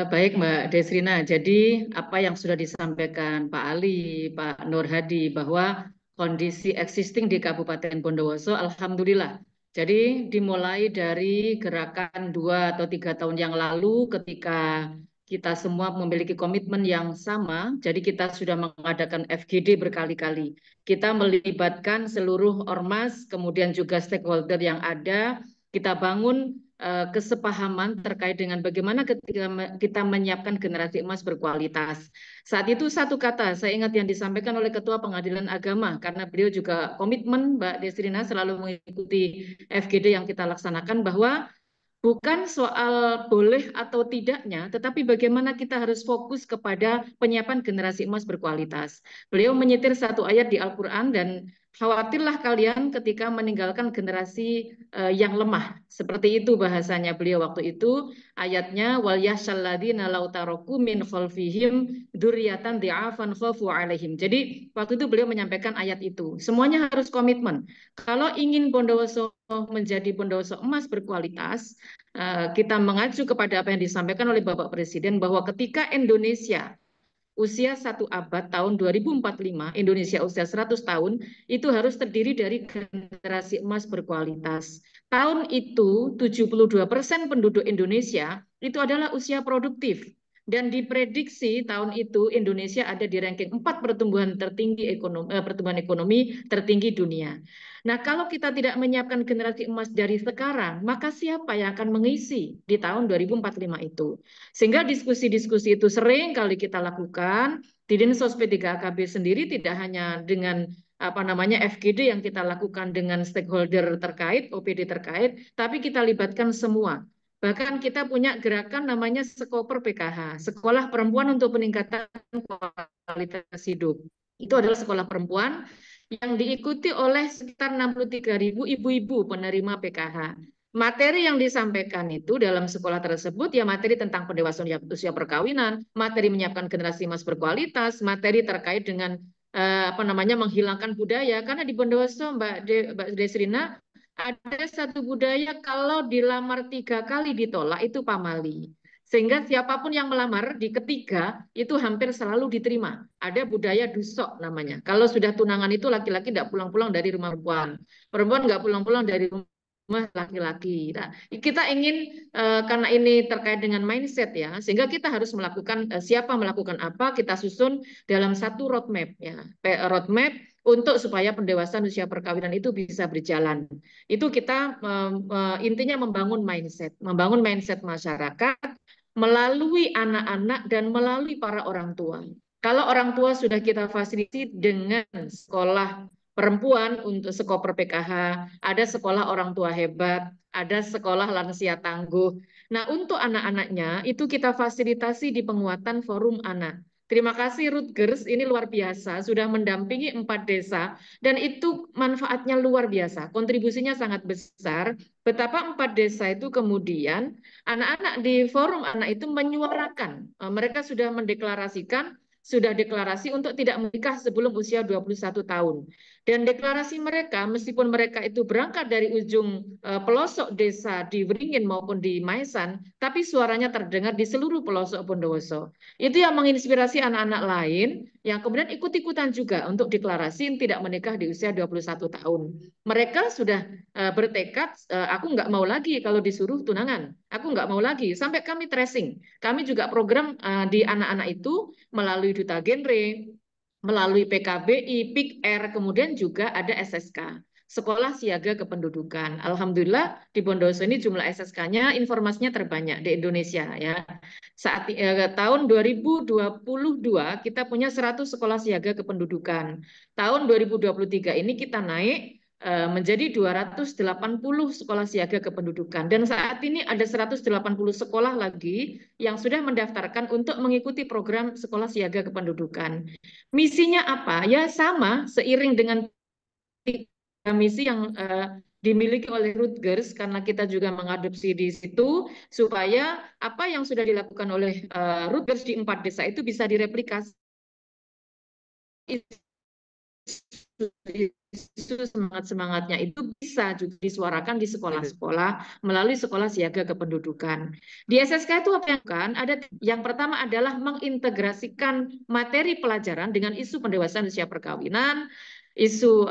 B: Baik Mbak Desrina, jadi apa yang sudah disampaikan Pak Ali, Pak Nur Hadi, bahwa kondisi existing di Kabupaten Bondowoso, Alhamdulillah. Jadi dimulai dari gerakan 2 atau 3 tahun yang lalu ketika kita semua memiliki komitmen yang sama, jadi kita sudah mengadakan FGD berkali-kali. Kita melibatkan seluruh ormas, kemudian juga stakeholder yang ada, kita bangun kesepahaman terkait dengan bagaimana ketika kita menyiapkan generasi emas berkualitas. Saat itu satu kata, saya ingat yang disampaikan oleh Ketua Pengadilan Agama, karena beliau juga komitmen, Mbak Desrina, selalu mengikuti FGD yang kita laksanakan, bahwa bukan soal boleh atau tidaknya, tetapi bagaimana kita harus fokus kepada penyiapan generasi emas berkualitas. Beliau menyetir satu ayat di Al-Quran, dan khawatirlah kalian ketika meninggalkan generasi yang lemah. Seperti itu bahasanya beliau waktu itu. Ayatnya, wal yahsyalladzina law taraku min khalfihim dzurriyyatan dhi'afan khafu 'alaihim. Jadi waktu itu beliau menyampaikan ayat itu. Semuanya harus komitmen. Kalau ingin Bondowoso menjadi Bondowoso emas berkualitas, kita mengacu kepada apa yang disampaikan oleh Bapak Presiden, bahwa ketika Indonesia usia 1 abad tahun 2045, Indonesia usia 100 tahun, itu harus terdiri dari generasi emas berkualitas. Tahun itu 72% penduduk Indonesia itu adalah usia produktif. Dan diprediksi tahun itu Indonesia ada di ranking 4 pertumbuhan ekonomi tertinggi dunia. Nah, kalau kita tidak menyiapkan generasi emas dari sekarang, maka siapa yang akan mengisi di tahun 2045 itu? Sehingga diskusi-diskusi itu sering kali kita lakukan di Dinsos P3AKB sendiri, tidak hanya dengan FGD yang kita lakukan dengan stakeholder terkait, OPD terkait, tapi kita libatkan semua. Bahkan kita punya gerakan namanya Sekoper PKH, Sekolah Perempuan untuk Peningkatan Kualitas Hidup. Itu adalah sekolah perempuan yang diikuti oleh sekitar 63.000 ibu-ibu penerima PKH. Materi yang disampaikan itu dalam sekolah tersebut ya materi tentang pendewasaan usia perkawinan, materi menyiapkan generasi emas berkualitas, materi terkait dengan menghilangkan budaya. Karena di Bondowoso, Mbak Desrina, ada satu budaya kalau dilamar 3 kali ditolak itu pamali. Sehingga siapapun yang melamar di ketiga itu hampir selalu diterima. Ada budaya dusok namanya. Kalau sudah tunangan itu laki-laki tidak pulang-pulang dari rumah perempuan. Perempuan nggak pulang-pulang dari rumah laki-laki. Nah, kita ingin karena ini terkait dengan mindset ya, sehingga kita harus melakukan siapa melakukan apa, kita susun dalam satu roadmap ya. Roadmap untuk supaya pendewasaan usia perkawinan itu bisa berjalan. Itu kita intinya membangun mindset masyarakat melalui anak-anak dan melalui para orang tua. Kalau orang tua sudah kita fasilitasi dengan sekolah perempuan untuk Sekoper PKH, ada sekolah orang tua hebat, ada sekolah lansia tangguh. Nah, untuk anak-anaknya itu kita fasilitasi di penguatan forum anak. Terima kasih Rutgers, ini luar biasa, sudah mendampingi 4 desa, dan itu manfaatnya luar biasa, kontribusinya sangat besar, betapa 4 desa itu kemudian anak-anak di forum anak itu menyuarakan, mereka sudah mendeklarasikan, sudah deklarasi untuk tidak menikah sebelum usia 21 tahun. Dan deklarasi mereka, meskipun mereka itu berangkat dari ujung pelosok desa di Wringin maupun di Maesan, tapi suaranya terdengar di seluruh pelosok Bondowoso. Itu yang menginspirasi anak-anak lain yang kemudian ikut-ikutan juga untuk deklarasi tidak menikah di usia 21 tahun. Mereka sudah bertekad, aku nggak mau lagi kalau disuruh tunangan. Aku nggak mau lagi. Sampai kami tracing. Kami juga program di anak-anak itu melalui Duta Genre, melalui PKBI, PIK-R, kemudian juga ada SSK. Sekolah Siaga Kependudukan. Alhamdulillah di Bondowoso ini jumlah SSK-nya informasinya terbanyak di Indonesia ya. Saat tahun 2022 kita punya 100 sekolah siaga kependudukan. Tahun 2023 ini kita naik menjadi 280 sekolah siaga kependudukan. Dan saat ini ada 180 sekolah lagi yang sudah mendaftarkan untuk mengikuti program sekolah siaga kependudukan. Misinya apa? Ya sama, seiring dengan misi yang dimiliki oleh Rutgers, karena kita juga mengadopsi di situ, supaya apa yang sudah dilakukan oleh Rutgers di 4 desa itu bisa direplikasi. Isu semangat-semangatnya itu bisa juga disuarakan di sekolah-sekolah melalui sekolah siaga kependudukan. Di SSK itu apa yang kan? Ada yang pertama adalah mengintegrasikan materi pelajaran dengan isu pendewasaan usia perkawinan, isu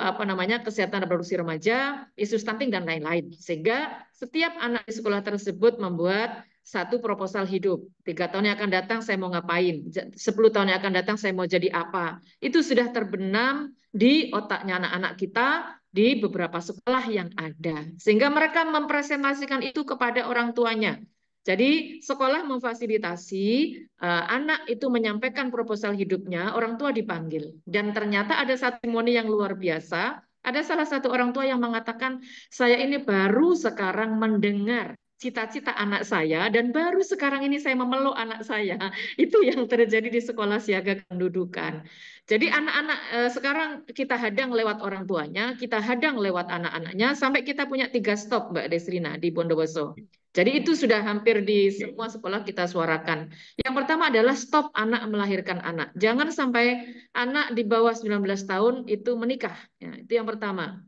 B: kesehatan reproduksi remaja, isu stunting dan lain-lain. Sehingga setiap anak di sekolah tersebut membuat satu proposal hidup. 3 tahun yang akan datang saya mau ngapain? 10 tahun yang akan datang saya mau jadi apa? Itu sudah terbenam di otaknya anak-anak kita di beberapa sekolah yang ada. Sehingga mereka mempresentasikan itu kepada orang tuanya. Jadi sekolah memfasilitasi anak itu menyampaikan proposal hidupnya, orang tua dipanggil. Dan ternyata ada satu testimoni yang luar biasa. Ada salah satu orang tua yang mengatakan, saya ini baru sekarang mendengar cita-cita anak saya dan baru sekarang ini saya memeluk anak saya. Itu yang terjadi di sekolah siaga kependudukan. Jadi anak-anak sekarang kita hadang lewat orang tuanya, kita hadang lewat anak-anaknya, sampai kita punya 3 stop Mbak Desrina di Bondowoso. Jadi itu sudah hampir di semua sekolah kita suarakan. Yang pertama adalah stop anak melahirkan anak. Jangan sampai anak di bawah 19 tahun itu menikah. Ya, itu yang pertama.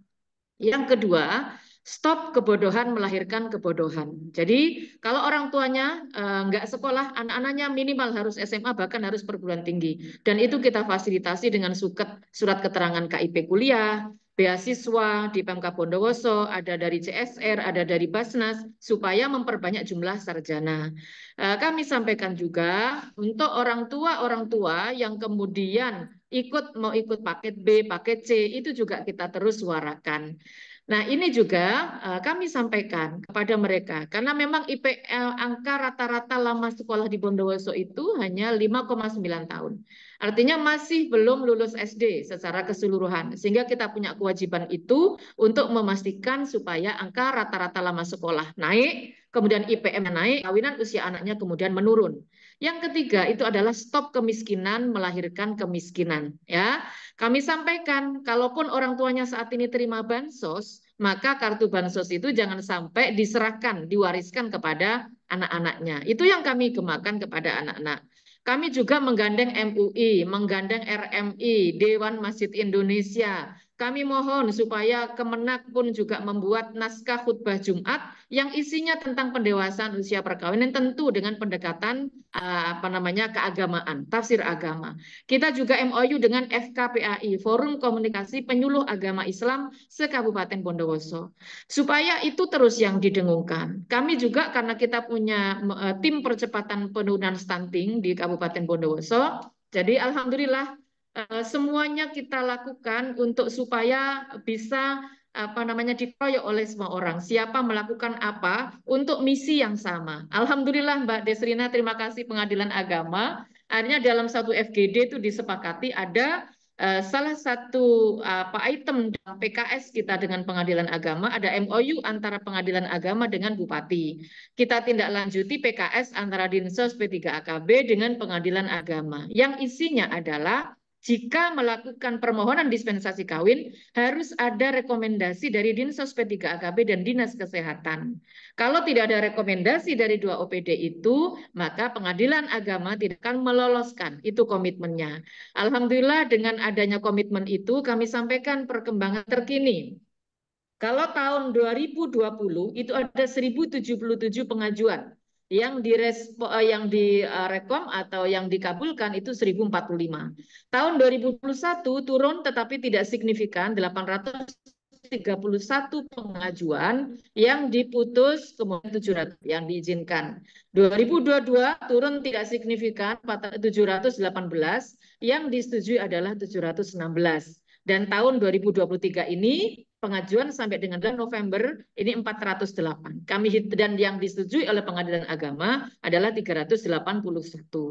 B: Yang kedua, stop kebodohan melahirkan kebodohan. Jadi kalau orang tuanya nggak sekolah, anak-anaknya minimal harus SMA, bahkan harus perguruan tinggi. Dan itu kita fasilitasi dengan surat keterangan KIP kuliah, beasiswa di Pemkab Bondowoso, ada dari CSR, ada dari Basnas, supaya memperbanyak jumlah sarjana. Kami sampaikan juga untuk orang tua yang kemudian mau ikut paket B, paket C, itu juga kita terus suarakan. Nah, ini juga kami sampaikan kepada mereka, karena memang angka rata-rata lama sekolah di Bondowoso itu hanya 5,9 tahun. Artinya masih belum lulus SD secara keseluruhan. Sehingga kita punya kewajiban itu untuk memastikan supaya angka rata-rata lama sekolah naik, kemudian IPM naik, kawinan usia anaknya kemudian menurun. Yang ketiga itu adalah stop kemiskinan melahirkan kemiskinan. Ya, kami sampaikan, kalaupun orang tuanya saat ini terima bansos, maka kartu bansos itu jangan sampai diserahkan, diwariskan kepada anak-anaknya. Itu yang kami gemakan kepada anak-anak. Kami juga menggandeng MUI, menggandeng RMI, Dewan Masjid Indonesia. Kami mohon supaya Kemenak pun juga membuat naskah khutbah Jumat yang isinya tentang pendewasaan usia perkawinan, tentu dengan pendekatan keagamaan, tafsir agama. Kita juga MOU dengan FKPAI, Forum Komunikasi Penyuluh Agama Islam se-Kabupaten Bondowoso. Supaya itu terus yang didengungkan. Kami juga karena kita punya tim percepatan penurunan stunting di Kabupaten Bondowoso, jadi alhamdulillah semuanya kita lakukan untuk supaya bisa dikeroyok oleh semua orang. Siapa melakukan apa untuk misi yang sama. Alhamdulillah Mbak Desrina, terima kasih Pengadilan Agama. Akhirnya dalam satu FGD itu disepakati ada salah satu item dalam PKS kita dengan Pengadilan Agama ada MOU antara Pengadilan Agama dengan Bupati. Kita tindak lanjuti PKS antara Dinsos P3AKB dengan Pengadilan Agama. Yang isinya adalah jika melakukan permohonan dispensasi kawin harus ada rekomendasi dari Dinsos P3AKB dan Dinas Kesehatan. Kalau tidak ada rekomendasi dari dua OPD itu, maka Pengadilan Agama tidak akan meloloskan. Itu komitmennya. Alhamdulillah dengan adanya komitmen itu kami sampaikan perkembangan terkini. Kalau tahun 2020 itu ada 1077 pengajuan yang direkom atau yang dikabulkan itu 1045. Tahun 2021 turun tetapi tidak signifikan 831 pengajuan yang diputus kemudian 700 yang diizinkan. 2022 turun tidak signifikan 718 yang disetujui adalah 716. Dan tahun 2023 ini pengajuan sampai dengan bulan November ini 408. Dan yang disetujui oleh Pengadilan Agama adalah 381.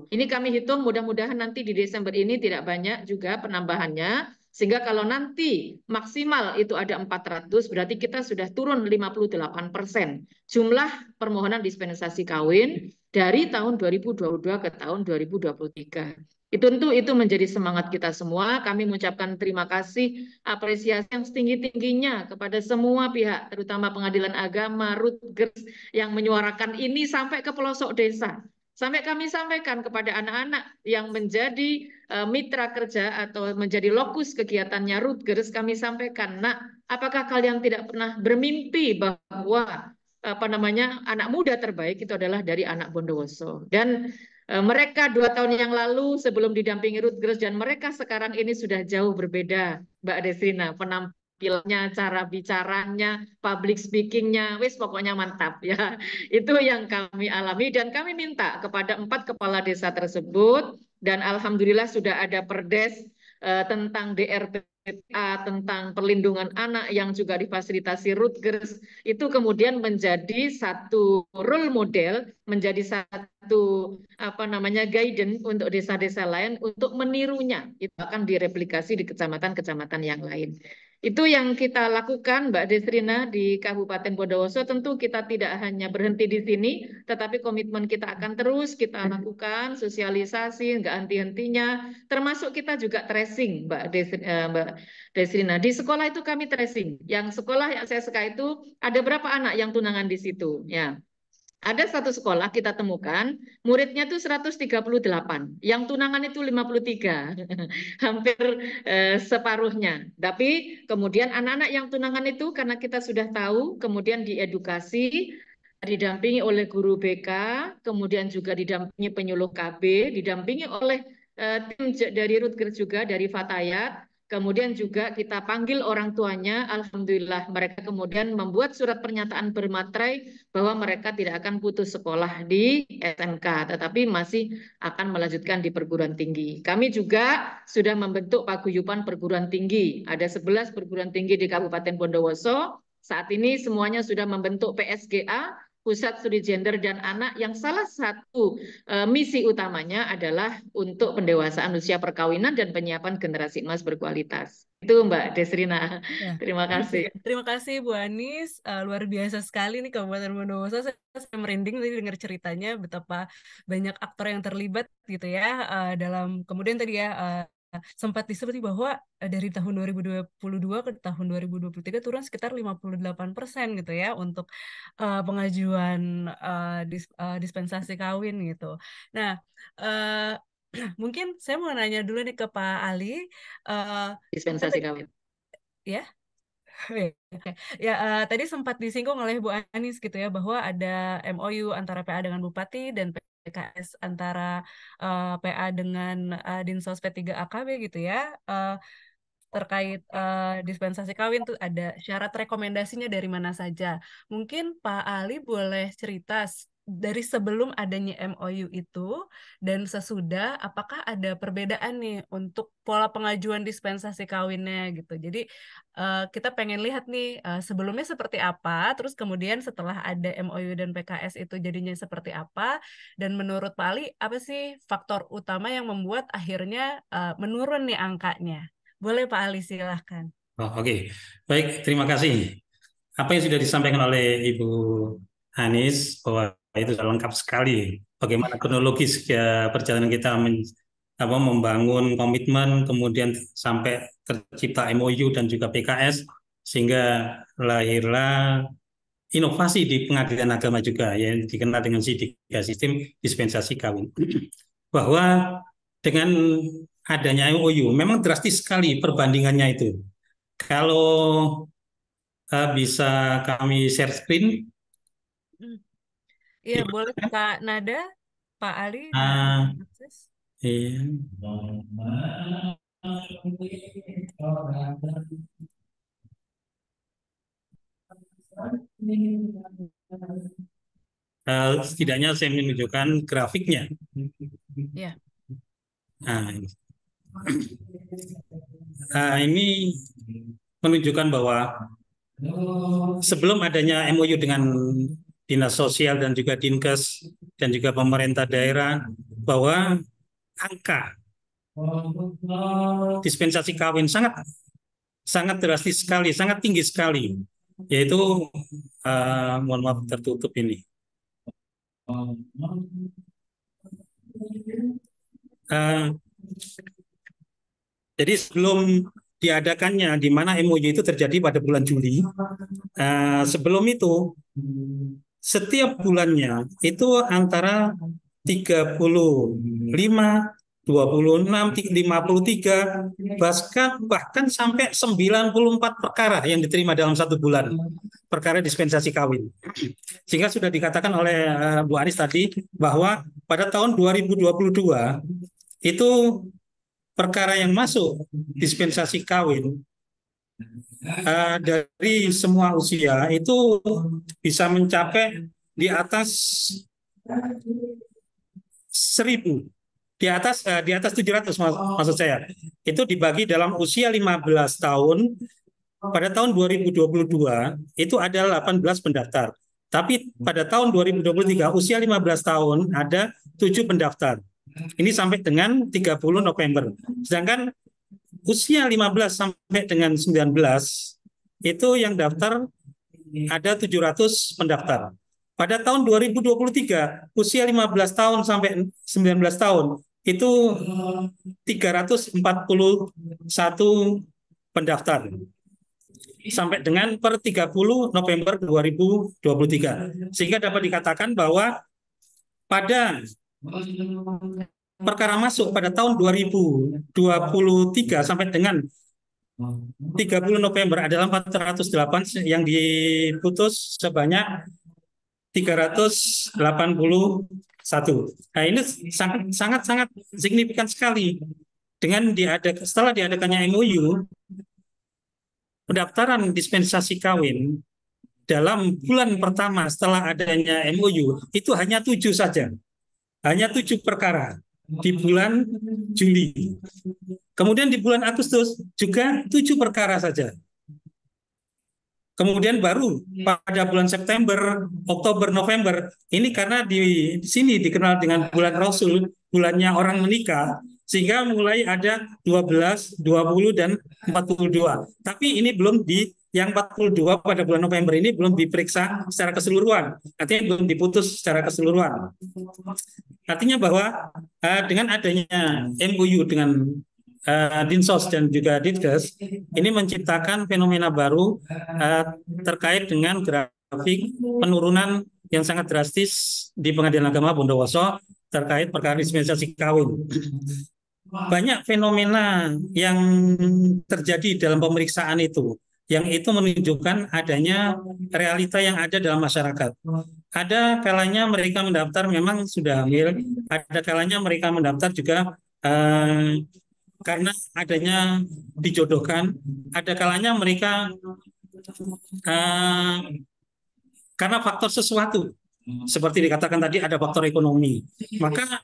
B: Ini kami hitung mudah-mudahan nanti di Desember ini tidak banyak juga penambahannya. Sehingga kalau nanti maksimal itu ada 400, berarti kita sudah turun 58% jumlah permohonan dispensasi kawin dari tahun 2022 ke tahun 2023. Tentu itu menjadi semangat kita semua. Kami mengucapkan terima kasih, apresiasi yang setinggi-tingginya kepada semua pihak, terutama Pengadilan Agama, Rutgers yang menyuarakan ini sampai ke pelosok desa. Sampai kami sampaikan kepada anak-anak yang menjadi mitra kerja atau menjadi lokus kegiatannya Rutgers, kami sampaikan, nak, apakah kalian tidak pernah bermimpi bahwa anak muda terbaik itu adalah dari anak Bondowoso? Dan mereka 2 tahun yang lalu sebelum didampingi Rutgers dan mereka sekarang ini sudah jauh berbeda, Mbak Desrina. Penampilannya, cara bicaranya, public speakingnya, wis pokoknya mantap ya. Itu yang kami alami dan kami minta kepada 4 kepala desa tersebut dan alhamdulillah sudah ada perdes tentang DRPA, tentang perlindungan anak yang juga difasilitasi Rutgers, itu kemudian menjadi satu role model, menjadi satu guidance untuk desa-desa lain untuk menirunya. Itu akan direplikasi di kecamatan-kecamatan yang lain. Itu yang kita lakukan, Mbak Desrina, di Kabupaten Bondowoso. Tentu kita tidak hanya berhenti di sini, tetapi komitmen kita akan terus kita lakukan, sosialisasi, nggak henti-hentinya, termasuk kita juga tracing, Mbak Desrina. Di sekolah itu kami tracing. Yang sekolah yang saya suka itu, ada berapa anak yang tunangan di situ? Ya. Ada satu sekolah kita temukan, muridnya itu 138, yang tunangan itu 53, hampir separuhnya. Tapi kemudian anak-anak yang tunangan itu karena kita sudah tahu, kemudian diedukasi, didampingi oleh guru BK, kemudian juga didampingi penyuluh KB, didampingi oleh tim dari Rutgers juga, dari Fatayat. Kemudian juga kita panggil orang tuanya, alhamdulillah mereka kemudian membuat surat pernyataan bermaterai bahwa mereka tidak akan putus sekolah di SMK, tetapi masih akan melanjutkan di perguruan tinggi. Kami juga sudah membentuk paguyuban perguruan tinggi. Ada 11 perguruan tinggi di Kabupaten Bondowoso. Saat ini semuanya sudah membentuk PSGA, Pusat Studi Gender dan Anak, yang salah satu misi utamanya adalah untuk pendewasaan usia perkawinan dan penyiapan generasi emas berkualitas. Itu Mbak Desrina.
A: Ya.
B: Terima kasih.
A: Terima kasih Bu Anis. Luar biasa sekali nih Kabupaten Bondowoso. Saya merinding tadi dengar ceritanya betapa banyak aktor yang terlibat gitu ya dalam kemudian tadi ya sempat disebut bahwa dari tahun 2022 ke tahun 2023 turun sekitar 58% gitu ya untuk pengajuan dispensasi kawin gitu. Nah, mungkin saya mau nanya dulu nih ke Pak Ali.
B: Dispensasi kawin.
A: Ya. Ya, tadi sempat disinggung oleh Bu Anis gitu ya bahwa ada MOU antara PA dengan Bupati dan PKS antara PA dengan Dinsos P3AKB gitu ya. Terkait dispensasi kawin tuh ada syarat rekomendasinya dari mana saja. Mungkin Pak Ali boleh cerita dari sebelum adanya MOU itu dan sesudah, apakah ada perbedaan nih untuk pola pengajuan dispensasi kawinnya gitu. Jadi kita pengen lihat nih sebelumnya seperti apa, terus kemudian setelah ada MOU dan PKS itu jadinya seperti apa, dan menurut Pak Ali apa sih faktor utama yang membuat akhirnya menurun nih angkanya? Boleh Pak Ali silahkan.
C: Oh, oke. Baik, terima kasih. Apa yang sudah disampaikan oleh Ibu Hanis bahwa itu sudah lengkap sekali bagaimana kronologis perjalanan kita membangun komitmen, kemudian sampai tercipta MOU dan juga PKS, sehingga lahirlah inovasi di pengadilan agama juga yang dikenal dengan SIDIKA, sistem dispensasi kawin. Bahwa dengan adanya MOU memang drastis sekali perbandingannya itu. Kalau bisa kami share screen.
A: Iya, boleh Kak Nada, Pak Ali.
C: Akses. Iya. Setidaknya saya menunjukkan grafiknya.
A: Ya.
C: Ini menunjukkan bahwa sebelum adanya MOU dengan Dinas Sosial dan juga Dinkes dan juga pemerintah daerah, bahwa angka dispensasi kawin sangat drastis sekali, sangat tinggi sekali, yaitu mohon maaf tertutup ini. Jadi sebelum diadakannya, di mana MOU itu terjadi pada bulan Juli, sebelum itu setiap bulannya itu antara 35, 26, 53, bahkan sampai 94 perkara yang diterima dalam satu bulan, perkara dispensasi kawin. Sehingga sudah dikatakan oleh Bu Anis tadi bahwa pada tahun 2022 itu perkara yang masuk dispensasi kawin dari semua usia itu bisa mencapai di atas 1.000. Di atas 700 maksud saya. Itu dibagi dalam usia 15 tahun. Pada tahun 2022 itu ada 18 pendaftar. Tapi pada tahun 2023 usia 15 tahun ada 7 pendaftar. Ini sampai dengan 30 November. Sedangkan usia 15 sampai dengan 19 itu yang daftar ada 700 pendaftar. Pada tahun 2023 usia 15 tahun sampai 19 tahun itu 341 pendaftar sampai dengan per 30 November 2023. Sehingga dapat dikatakan bahwa pada perkara masuk pada tahun 2023 sampai dengan 30 November adalah 408, yang diputus sebanyak 381. Nah, ini sangat signifikan sekali. Setelah diadakannya MOU, pendaftaran dispensasi kawin dalam bulan pertama setelah adanya MOU itu hanya 7 saja. Hanya 7 perkara di bulan Juli. Kemudian di bulan Agustus juga 7 perkara saja. Kemudian baru pada bulan September, Oktober, November, ini karena di sini dikenal dengan bulan Rasul, bulannya orang menikah, sehingga mulai ada 12, 20, dan 42. Tapi ini belum yang 42 pada bulan November ini belum diperiksa secara keseluruhan, artinya belum diputus secara keseluruhan. Artinya bahwa dengan adanya MOU dengan Dinsos dan juga Dinkes ini menciptakan fenomena baru terkait dengan grafik penurunan yang sangat drastis di Pengadilan Agama Bondowoso terkait perkara dispensasi kawin. Banyak fenomena yang terjadi dalam pemeriksaan itu, yang itu menunjukkan adanya realita yang ada dalam masyarakat. Ada kalanya mereka mendaftar memang sudah hamil, ada kalanya mereka mendaftar juga karena adanya dijodohkan, ada kalanya mereka karena faktor sesuatu Seperti dikatakan tadi ada faktor ekonomi. Maka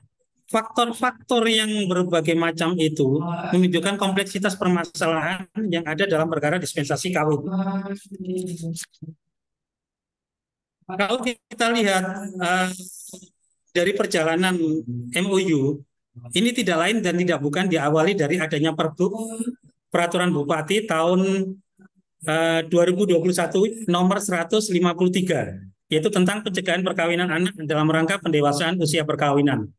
C: faktor-faktor yang berbagai macam itu menunjukkan kompleksitas permasalahan yang ada dalam perkara dispensasi kawin. Kalau kita lihat dari perjalanan MOU, ini tidak lain dan tidak bukan diawali dari adanya Peraturan Bupati tahun 2021 nomor 153, yaitu tentang pencegahan perkawinan anak dalam rangka pendewasaan usia perkawinan.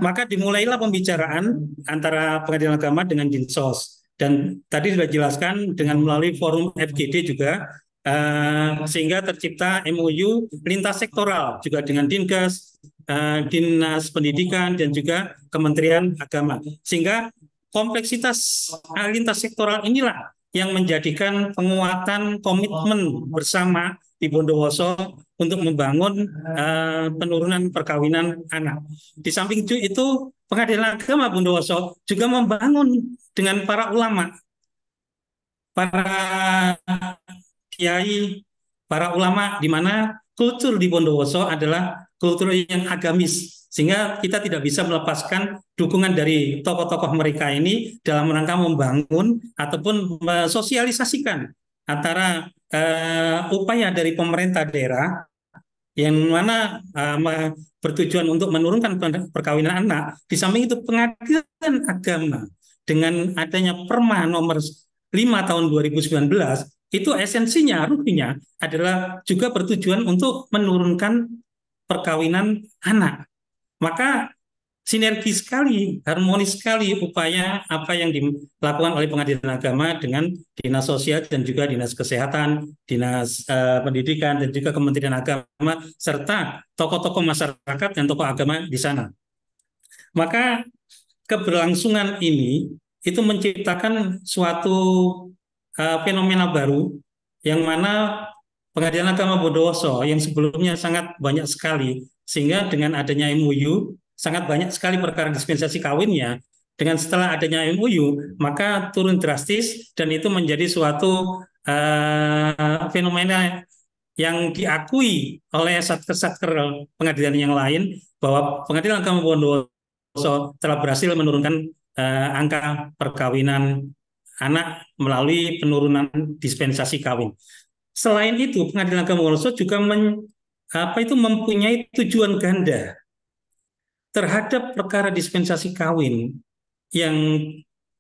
C: Maka dimulailah pembicaraan antara Pengadilan Agama dengan Dinsos. Dan tadi sudah dijelaskan dengan melalui forum FGD juga, sehingga tercipta MOU lintas sektoral juga dengan Dinkes, Dinas Pendidikan, dan juga Kementerian Agama. Sehingga kompleksitas lintas sektoral inilah yang menjadikan penguatan komitmen bersama di Bondowoso untuk membangun penurunan perkawinan anak. Di samping itu, Pengadilan Agama Bondowoso juga membangun dengan para ulama, para kiai, para ulama, di mana kultur di Bondowoso adalah kultur yang agamis, sehingga kita tidak bisa melepaskan dukungan dari tokoh-tokoh mereka ini dalam rangka membangun ataupun mensosialisasikan antara upaya dari pemerintah daerah yang mana bertujuan untuk menurunkan perkawinan anak. Di samping itu Pengadilan Agama dengan adanya Perma nomor 5 tahun 2019 itu esensinya, rupinya adalah juga bertujuan untuk menurunkan perkawinan anak. Maka sinergi sekali, harmonis sekali upaya apa yang dilakukan oleh Pengadilan Agama dengan Dinas Sosial dan juga Dinas Kesehatan, Dinas Pendidikan, dan juga Kementerian Agama, serta tokoh-tokoh masyarakat dan tokoh agama di sana. Maka keberlangsungan ini itu menciptakan suatu fenomena baru yang mana Pengadilan Agama Bondowoso yang sebelumnya sangat banyak sekali, sehingga dengan adanya MOU sangat banyak sekali perkara dispensasi kawinnya. Dengan setelah adanya MOU, maka turun drastis dan itu menjadi suatu fenomena yang diakui oleh satker-satker pengadilan yang lain bahwa Pengadilan Agama Bondowoso telah berhasil menurunkan angka perkawinan anak melalui penurunan dispensasi kawin. Selain itu, Pengadilan Agama Bondowoso juga mempunyai tujuan ganda terhadap perkara dispensasi kawin yang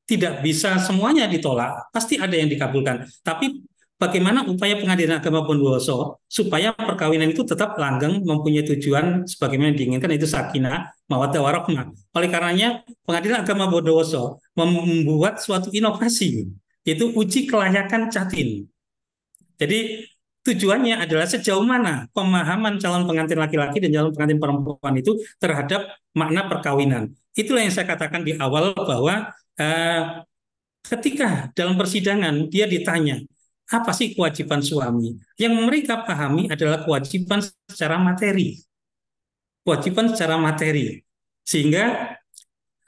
C: tidak bisa semuanya ditolak, pasti ada yang dikabulkan. Tapi bagaimana upaya Pengadilan Agama Bondowoso supaya perkawinan itu tetap langgeng, mempunyai tujuan sebagaimana diinginkan, itu sakinah, mawaddah warahmah. Oleh karenanya Pengadilan Agama Bondowoso membuat suatu inovasi, itu uji kelayakan catin. Jadi tujuannya adalah sejauh mana pemahaman calon pengantin laki-laki dan calon pengantin perempuan itu terhadap makna perkawinan. Itulah yang saya katakan di awal bahwa ketika dalam persidangan dia ditanya, apa sih kewajiban suami? Yang mereka pahami adalah kewajiban secara materi. Kewajiban secara materi. Sehingga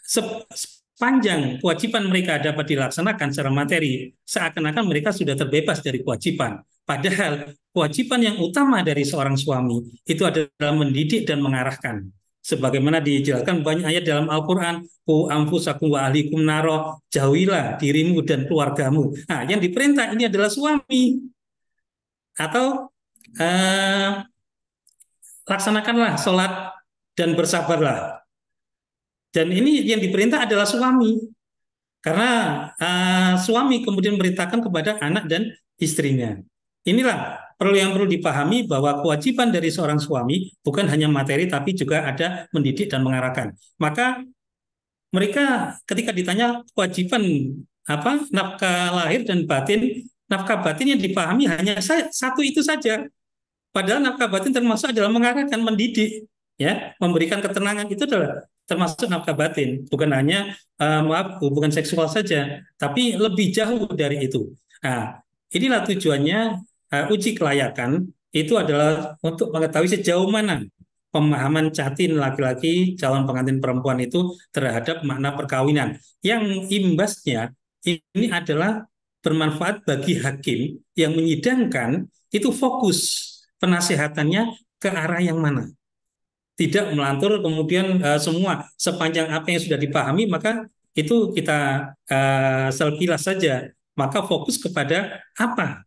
C: sepanjang kewajiban mereka dapat dilaksanakan secara materi, seakan-akan mereka sudah terbebas dari kewajiban. Padahal kewajiban yang utama dari seorang suami itu adalah mendidik dan mengarahkan. Sebagaimana dijelaskan banyak ayat dalam Al-Quran, ku anfusakum wa ahlikum naro, jauhilah dirimu dan keluargamu. Nah, yang diperintah ini adalah suami. Atau laksanakanlah sholat dan bersabarlah. Dan ini yang diperintah adalah suami. Karena suami kemudian memerintahkan kepada anak dan istrinya. Inilah yang perlu dipahami bahwa kewajiban dari seorang suami bukan hanya materi tapi juga ada mendidik dan mengarahkan. Maka mereka ketika ditanya kewajiban nafkah lahir dan batin, nafkah batin yang dipahami hanya satu itu saja. Padahal nafkah batin termasuk adalah mengarahkan, mendidik, ya, memberikan ketenangan, itu adalah termasuk nafkah batin, bukan hanya hubungan seksual saja, tapi lebih jauh dari itu. Nah, inilah tujuannya uji kelayakan itu adalah untuk mengetahui sejauh mana pemahaman catin laki-laki calon pengantin perempuan itu terhadap makna perkawinan. Yang imbasnya ini adalah bermanfaat bagi hakim yang menyidangkan itu fokus penasehatannya ke arah yang mana. Tidak melantur kemudian semua sepanjang apa yang sudah dipahami maka itu kita sekilas saja. Maka fokus kepada apa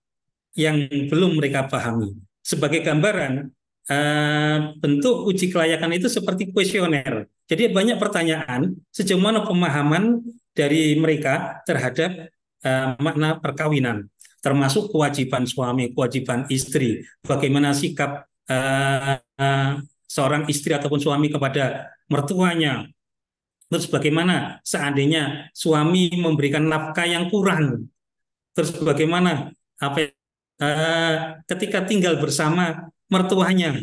C: yang belum mereka pahami. Sebagai gambaran, bentuk uji kelayakan itu seperti kuesioner. Jadi banyak pertanyaan sejauh mana pemahaman dari mereka terhadap makna perkawinan, termasuk kewajiban suami, kewajiban istri, bagaimana sikap seorang istri ataupun suami kepada mertuanya. Terus bagaimana seandainya suami memberikan nafkah yang kurang. Terus bagaimana apa ketika tinggal bersama mertuanya.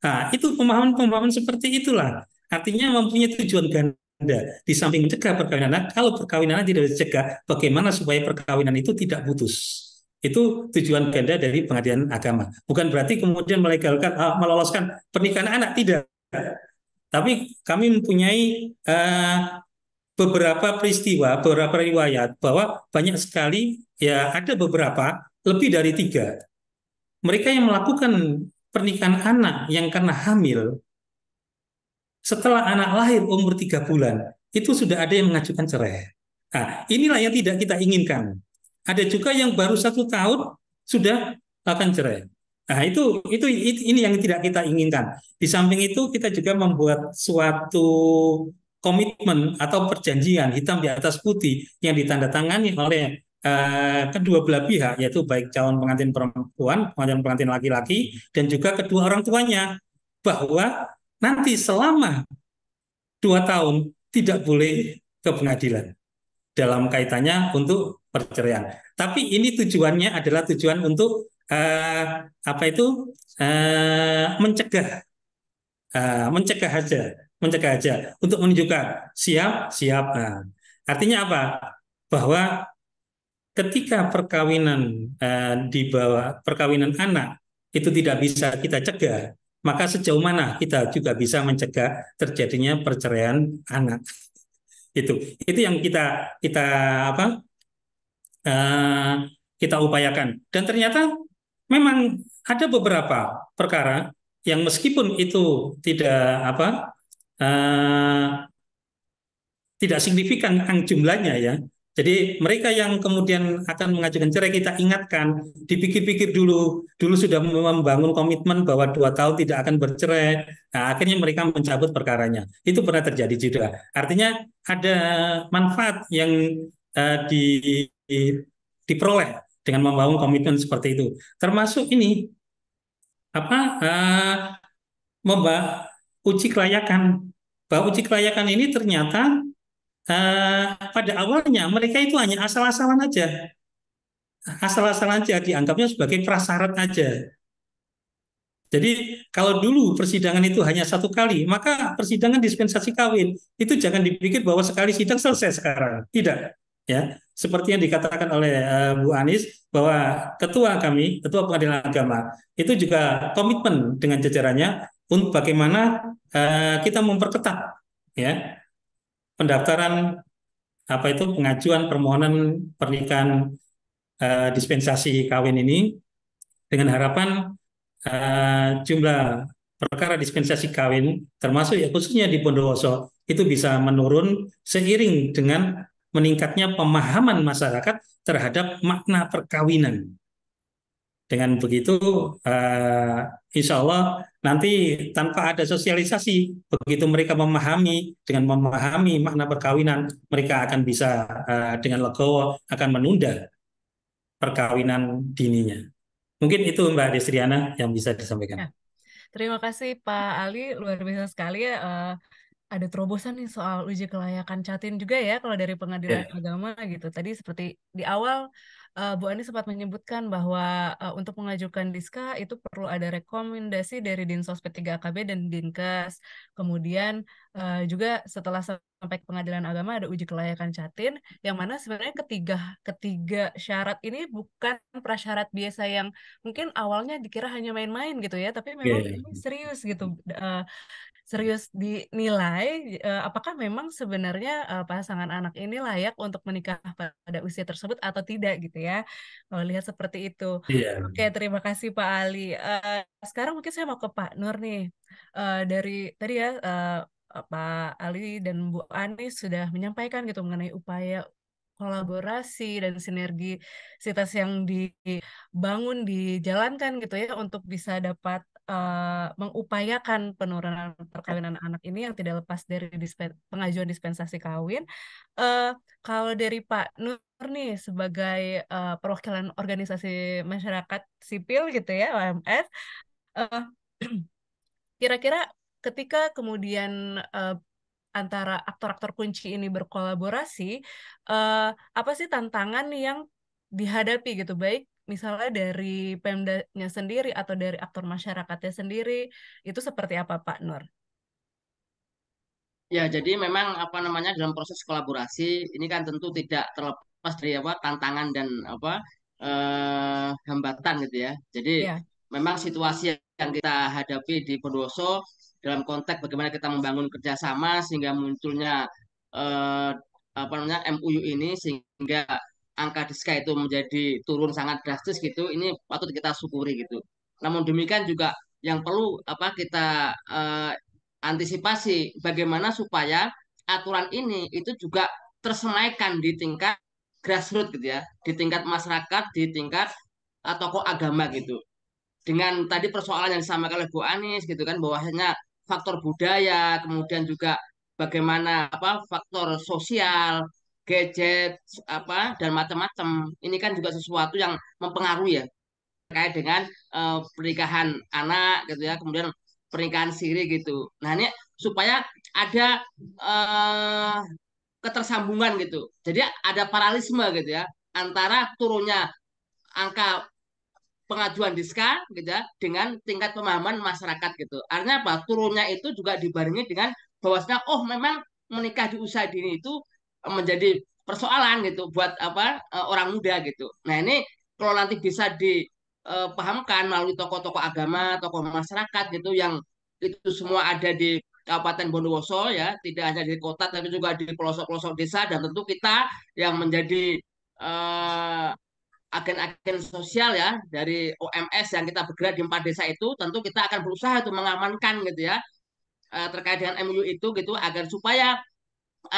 C: Nah, itu pemahaman-pemahaman seperti itulah. Artinya mempunyai tujuan ganda. Di samping mencegah perkawinan, nah, kalau perkawinan tidak dicegah, bagaimana supaya perkawinan itu tidak putus? Itu tujuan ganda dari pengadilan agama. Bukan berarti kemudian melegalkan, meloloskan pernikahan anak, tidak. Tapi kami mempunyai beberapa peristiwa, beberapa riwayat bahwa banyak sekali, ya ada beberapa, lebih dari 3. Mereka yang melakukan pernikahan anak yang karena hamil, setelah anak lahir umur 3 bulan, itu sudah ada yang mengajukan cerai. Nah, inilah yang tidak kita inginkan. Ada juga yang baru 1 tahun sudah akan cerai. Nah, itu ini yang tidak kita inginkan. Di samping itu kita juga membuat suatu komitmen atau perjanjian hitam di atas putih yang ditandatangani oleh kedua belah pihak, yaitu baik calon pengantin perempuan, calon pengantin laki-laki, dan juga kedua orang tuanya, bahwa nanti selama 2 tahun tidak boleh ke pengadilan dalam kaitannya untuk perceraian. Tapi ini tujuannya adalah tujuan untuk apa itu mencegah aja untuk menunjukkan siap. Nah, artinya apa? Bahwa ketika perkawinan di bawah perkawinan anak itu tidak bisa kita cegah, maka sejauh mana kita juga bisa mencegah terjadinya perceraian anak. Itu yang kita apa? Kita upayakan. Dan ternyata memang ada beberapa perkara yang meskipun itu tidak signifikan jumlahnya ya. Jadi mereka yang kemudian akan mengajukan cerai kita ingatkan, dipikir-pikir dulu sudah membangun komitmen bahwa 2 tahun tidak akan bercerai. Nah, akhirnya mereka mencabut perkaranya. Itu pernah terjadi juga. Artinya ada manfaat yang diperoleh dengan membangun komitmen seperti itu. Termasuk ini uji kelayakan. Bahwa uji kelayakan ini ternyata pada awalnya mereka itu hanya asal-asalan aja. Asal-asalan aja, dianggapnya sebagai prasyarat aja. Jadi kalau dulu persidangan itu hanya 1 kali, maka persidangan dispensasi kawin itu jangan dipikir bahwa sekali sidang selesai sekarang. Tidak. Ya, seperti yang dikatakan oleh Bu Anies bahwa ketua Pengadilan Agama, itu juga komitmen dengan jajarannya untuk bagaimana kita memperketat ya pendaftaran pengajuan permohonan pernikahan dispensasi kawin ini dengan harapan jumlah perkara dispensasi kawin termasuk ya khususnya di Bondowoso itu bisa menurun seiring dengan meningkatnya pemahaman masyarakat terhadap makna perkawinan. Dengan begitu, insya Allah nanti tanpa ada sosialisasi, begitu mereka dengan memahami makna perkawinan, mereka akan bisa dengan legowo akan menunda perkawinan dininya. Mungkin itu Mbak Destriana yang bisa disampaikan.
A: Ya. Terima kasih Pak Ali, luar biasa sekali ya. Ada terobosan nih soal uji kelayakan Catin juga ya kalau dari Pengadilan Agama gitu. Tadi seperti di awal Bu Ani sempat menyebutkan bahwa untuk mengajukan diska itu perlu ada rekomendasi dari Dinsos P3AKB dan Dinkes. Kemudian juga setelah sampai ke Pengadilan Agama ada uji kelayakan Catin, yang mana sebenarnya ketiga syarat ini bukan prasyarat biasa yang mungkin awalnya dikira hanya main-main gitu ya, tapi memang ini serius gitu. Serius dinilai apakah memang sebenarnya pasangan anak ini layak untuk menikah pada usia tersebut atau tidak gitu ya. Kalau lihat seperti itu.
C: Iya.
A: Oke, terima kasih Pak Ali. Sekarang mungkin saya mau ke Pak Nur nih. Dari tadi ya Pak Ali dan Bu Ani sudah menyampaikan gitu mengenai upaya kolaborasi dan sinergisitas yang dibangun, dijalankan gitu ya untuk bisa dapat mengupayakan penurunan perkawinan anak ini yang tidak lepas dari pengajuan dispensasi kawin. Eh, Kalau dari Pak Nur nih sebagai perwakilan organisasi masyarakat sipil gitu ya OMS, eh, kira-kira ketika kemudian eh, antara aktor-aktor kunci ini berkolaborasi, eh, apa sih tantangan yang dihadapi gitu, baik misalnya dari Pemdanya sendiri atau dari aktor masyarakatnya sendiri, itu seperti apa Pak Nur?
D: Ya, jadi memang apa namanya dalam proses kolaborasi ini kan tentu tidak terlepas dari apa tantangan dan apa hambatan gitu ya. Jadi
A: Ya,
D: memang situasi yang kita hadapi di Bondowoso dalam konteks bagaimana kita membangun kerjasama sehingga munculnya eh, apa namanya MUU ini sehingga angka diska itu menjadi turun sangat drastis gitu. Ini patut kita syukuri gitu. Namun demikian juga yang perlu apa kita antisipasi bagaimana supaya aturan ini itu juga tersemaikan di tingkat grassroots gitu ya, di tingkat masyarakat, di tingkat tokoh agama gitu. Dengan tadi persoalan yang disampaikan oleh Bu Anies gitu kan, bahwasanya faktor budaya, kemudian juga bagaimana apa faktor sosial, gadget apa dan macam-macam. Ini kan juga sesuatu yang mempengaruhi ya terkait dengan pernikahan anak gitu ya, kemudian pernikahan siri gitu. Nah ini supaya ada eh, ketersambungan gitu. Jadi ada paralisme gitu ya antara turunnya angka pengajuan diska gitu ya dengan tingkat pemahaman masyarakat gitu. Artinya apa? Turunnya itu juga dibarengi dengan bahwasanya oh memang menikah di usia dini itu menjadi persoalan gitu buat apa orang muda gitu. Nah ini kalau nanti bisa dipahamkan melalui tokoh-tokoh agama, tokoh masyarakat gitu yang itu semua ada di Kabupaten Bondowoso ya, tidak hanya di kota tapi juga di pelosok-pelosok desa dan tentu kita yang menjadi eh, agen-agen sosial ya dari OMS yang kita bergerak di 4 desa itu tentu kita akan berusaha untuk mengamankan gitu ya terkait dengan MUU itu gitu agar supaya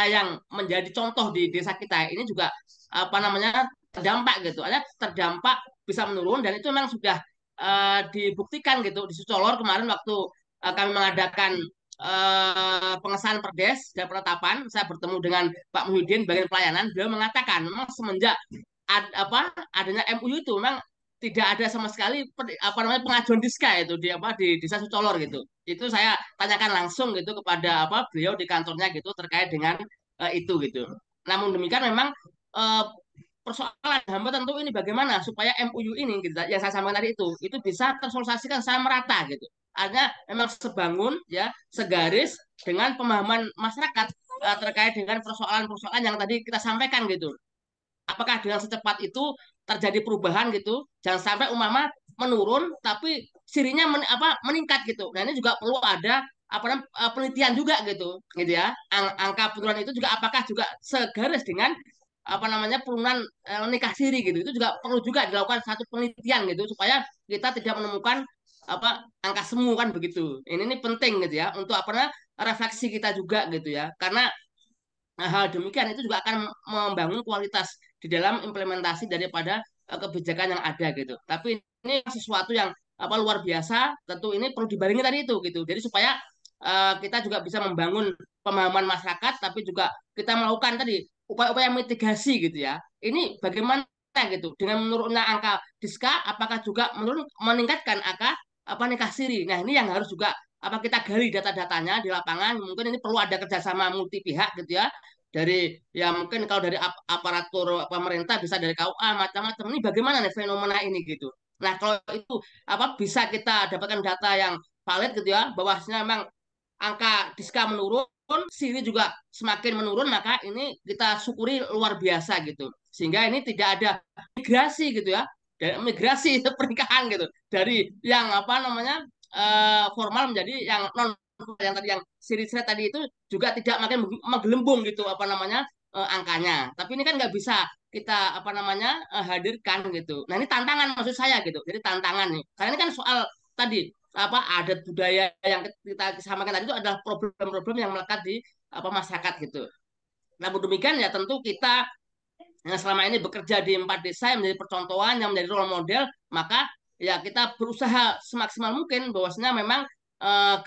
D: yang menjadi contoh di desa kita ini juga apa namanya terdampak gitu ada terdampak bisa menurun dan itu memang sudah dibuktikan gitu di Sucolor kemarin waktu kami mengadakan pengesahan perdes dan penetapan saya bertemu dengan Pak Muhyiddin bagian pelayanan beliau mengatakan memang semenjak apa adanya MUU itu memang tidak ada sama sekali apa namanya pengajuan diska itu di apa di desa Sucolor gitu. Itu saya tanyakan langsung gitu kepada apa beliau di kantornya gitu terkait dengan itu gitu. Namun demikian memang uh, persoalan hamba tentu ini bagaimana supaya MUU ini gitu yang saya sampaikan tadi itu bisa tersosialisasikan secara merata gitu. Artinya memang sebangun ya segaris dengan pemahaman masyarakat terkait dengan persoalan-persoalan yang tadi kita sampaikan gitu apakah dengan secepat itu terjadi perubahan gitu jangan sampai umama menurun tapi sirinya meningkat gitu nah ini juga perlu ada apa namanya penelitian juga gitu ya angka penurunan itu juga apakah juga segaris dengan apa namanya penurunan nikah siri gitu itu juga perlu juga dilakukan satu penelitian gitu supaya kita tidak menemukan apa angka semu kan begitu ini penting gitu ya untuk apa namanya refleksi kita juga gitu ya karena hal demikian itu juga akan membangun kualitas di dalam implementasi daripada kebijakan yang ada gitu. Tapi ini sesuatu yang apa luar biasa, tentu ini perlu dibarengi tadi itu gitu. Jadi supaya kita juga bisa membangun pemahaman masyarakat, tapi juga kita melakukan tadi upaya-upaya mitigasi gitu ya. Ini bagaimana gitu dengan menurunnya angka diska, apakah juga meningkatkan angka apa nikah siri. Nah ini yang harus juga apa kita gali data-datanya di lapangan mungkin ini perlu ada kerjasama multi pihak gitu ya dari ya mungkin kalau dari aparatur pemerintah bisa dari KUA macam-macam ini bagaimana nih fenomena ini gitu nah kalau itu apa bisa kita dapatkan data yang valid gitu ya bahwasanya memang angka diska menurun siri juga semakin menurun maka ini kita syukuri luar biasa gitu sehingga ini tidak ada migrasi gitu ya dari migrasi pernikahan gitu dari yang apa namanya formal menjadi yang non yang tadi yang siri-siri tadi itu juga tidak makin menggelembung gitu apa namanya angkanya. Tapi ini kan nggak bisa kita apa namanya hadirkan gitu. Nah ini tantangan maksud saya gitu. Jadi tantangan nih. Karena ini kan soal tadi apa adat budaya yang kita samakan tadi itu adalah problem-problem yang melekat di apa masyarakat gitu. Namun demikian ya tentu kita yang selama ini bekerja di 4 desa yang menjadi percontohan, yang menjadi role model, maka ya kita berusaha semaksimal mungkin bahwasanya memang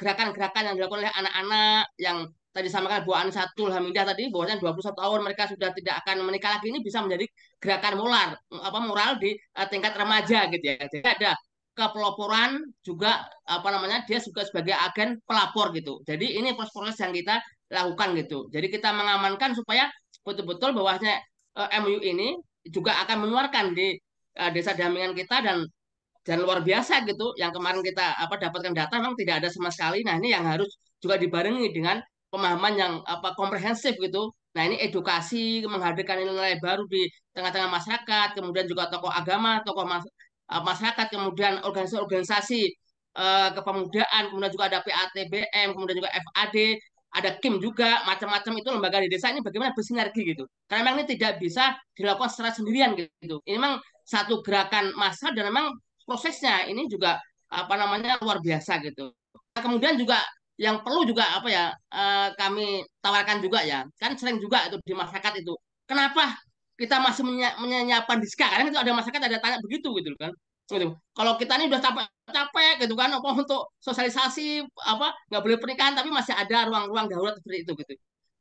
D: gerakan-gerakan yang dilakukan oleh anak-anak yang tadi samakan Bu Anisatul Hamidah tadi bahwasanya 21 tahun mereka sudah tidak akan menikah lagi ini bisa menjadi gerakan moral di tingkat remaja gitu ya. Jadi ada kepeloporan juga apa namanya dia juga sebagai agen pelapor gitu. Jadi ini proses-proses yang kita lakukan gitu. Jadi kita mengamankan supaya betul-betul bahwasanya MU ini juga akan mengeluarkan di desa dampingan kita dan luar biasa gitu. Yang kemarin kita apa dapatkan data memang tidak ada sama sekali. Nah ini yang harus juga dibarengi dengan pemahaman yang apa komprehensif gitu. Nah ini edukasi menghadirkan nilai baru di tengah-tengah masyarakat, kemudian juga tokoh agama, tokoh masyarakat, kemudian organisasi-organisasi kepemudaan, kemudian juga ada PATBM, kemudian juga FAD, ada KIM juga, macam-macam itu lembaga di desa ini bagaimana bersinergi gitu. Karena memang ini tidak bisa dilakukan secara sendirian gitu. Ini memang satu gerakan massal dan memang prosesnya ini juga apa namanya luar biasa gitu. Nah, kemudian juga yang perlu juga apa ya kami tawarkan juga ya, kan sering juga itu di masyarakat itu. Kenapa kita masih menyiapkan diska? Karena itu ada masyarakat ada tanya begitu gitu kan. Gitu. Kalau kita ini udah capek-capek gitu kan apa untuk sosialisasi apa nggak boleh pernikahan tapi masih ada ruang-ruang darurat seperti itu gitu.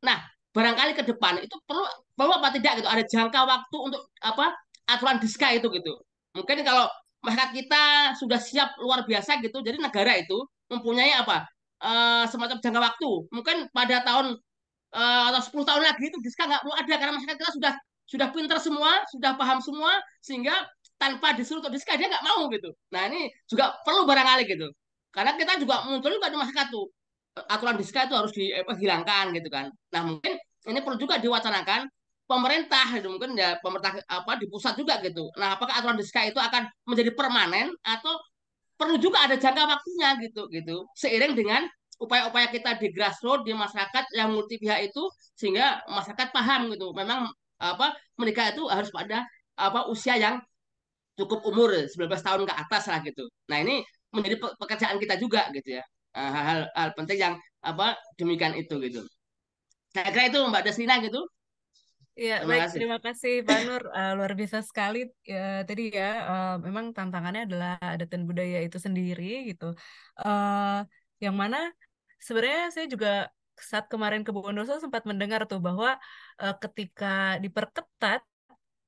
D: Nah, barangkali ke depan itu perlu apa tidak gitu ada jangka waktu untuk apa aturan diska itu gitu. Mungkin kalau masyarakat kita sudah siap luar biasa gitu, jadi negara itu mempunyai apa semacam jangka waktu. Mungkin pada tahun atau 10 tahun lagi itu diska nggak perlu ada karena masyarakat kita sudah pinter semua, sudah paham semua, sehingga tanpa disuruh untuk diska dia nggak mau gitu. Nah ini juga perlu barangkali gitu. Karena kita juga muncul juga di masyarakat tuh aturan diska itu harus dihilangkan gitu kan. Nah mungkin ini perlu juga diwacanakan pemerintah itu mungkin ya pemerintah apa di pusat juga gitu. Nah apakah aturan diska itu akan menjadi permanen atau perlu juga ada jangka waktunya gitu seiring dengan upaya-upaya kita di grassroots di masyarakat yang multi pihak itu sehingga masyarakat paham gitu memang apa menikah itu harus pada apa usia yang cukup umur 19 tahun ke atas lah gitu. Nah ini menjadi pekerjaan kita juga gitu ya. Hal-hal penting yang apa demikian itu gitu. Saya kira itu Mbak Destina gitu.
A: Ya,
D: Terima
A: baik.
D: kasih.
A: Terima kasih, Pak Nur. Luar biasa sekali ya, tadi ya. Memang tantangannya adalah adat dan budaya itu sendiri gitu. Eh, yang mana sebenarnya saya juga saat kemarin ke Bondoso sempat mendengar tuh bahwa ketika diperketat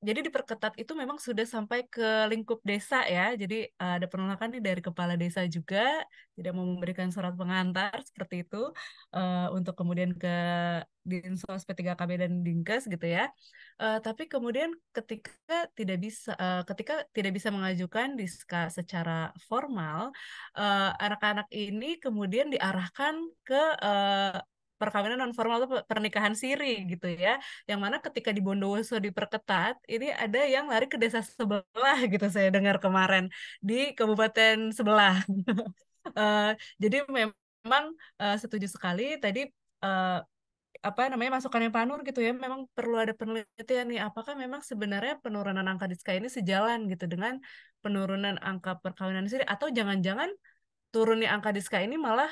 A: jadi diperketat itu memang sudah sampai ke lingkup desa ya. Jadi ada penolakan nih dari kepala desa juga, tidak mau memberikan surat pengantar seperti itu untuk kemudian ke Dinsos P3KB dan Dinkes gitu ya. Tapi kemudian ketika tidak bisa mengajukan diska secara formal, anak-anak ini kemudian diarahkan ke perkawinan non formal atau pernikahan siri gitu ya, yang mana ketika di Bondowoso diperketat ini ada yang lari ke desa sebelah gitu saya dengar kemarin di kabupaten sebelah. Eh, jadi memang setuju sekali tadi eh, apa namanya masukannya Pak Nur gitu ya, memang perlu ada penelitian nih apakah memang sebenarnya penurunan angka diska ini sejalan gitu dengan penurunan angka perkawinan siri atau jangan-jangan turunnya angka diska ini malah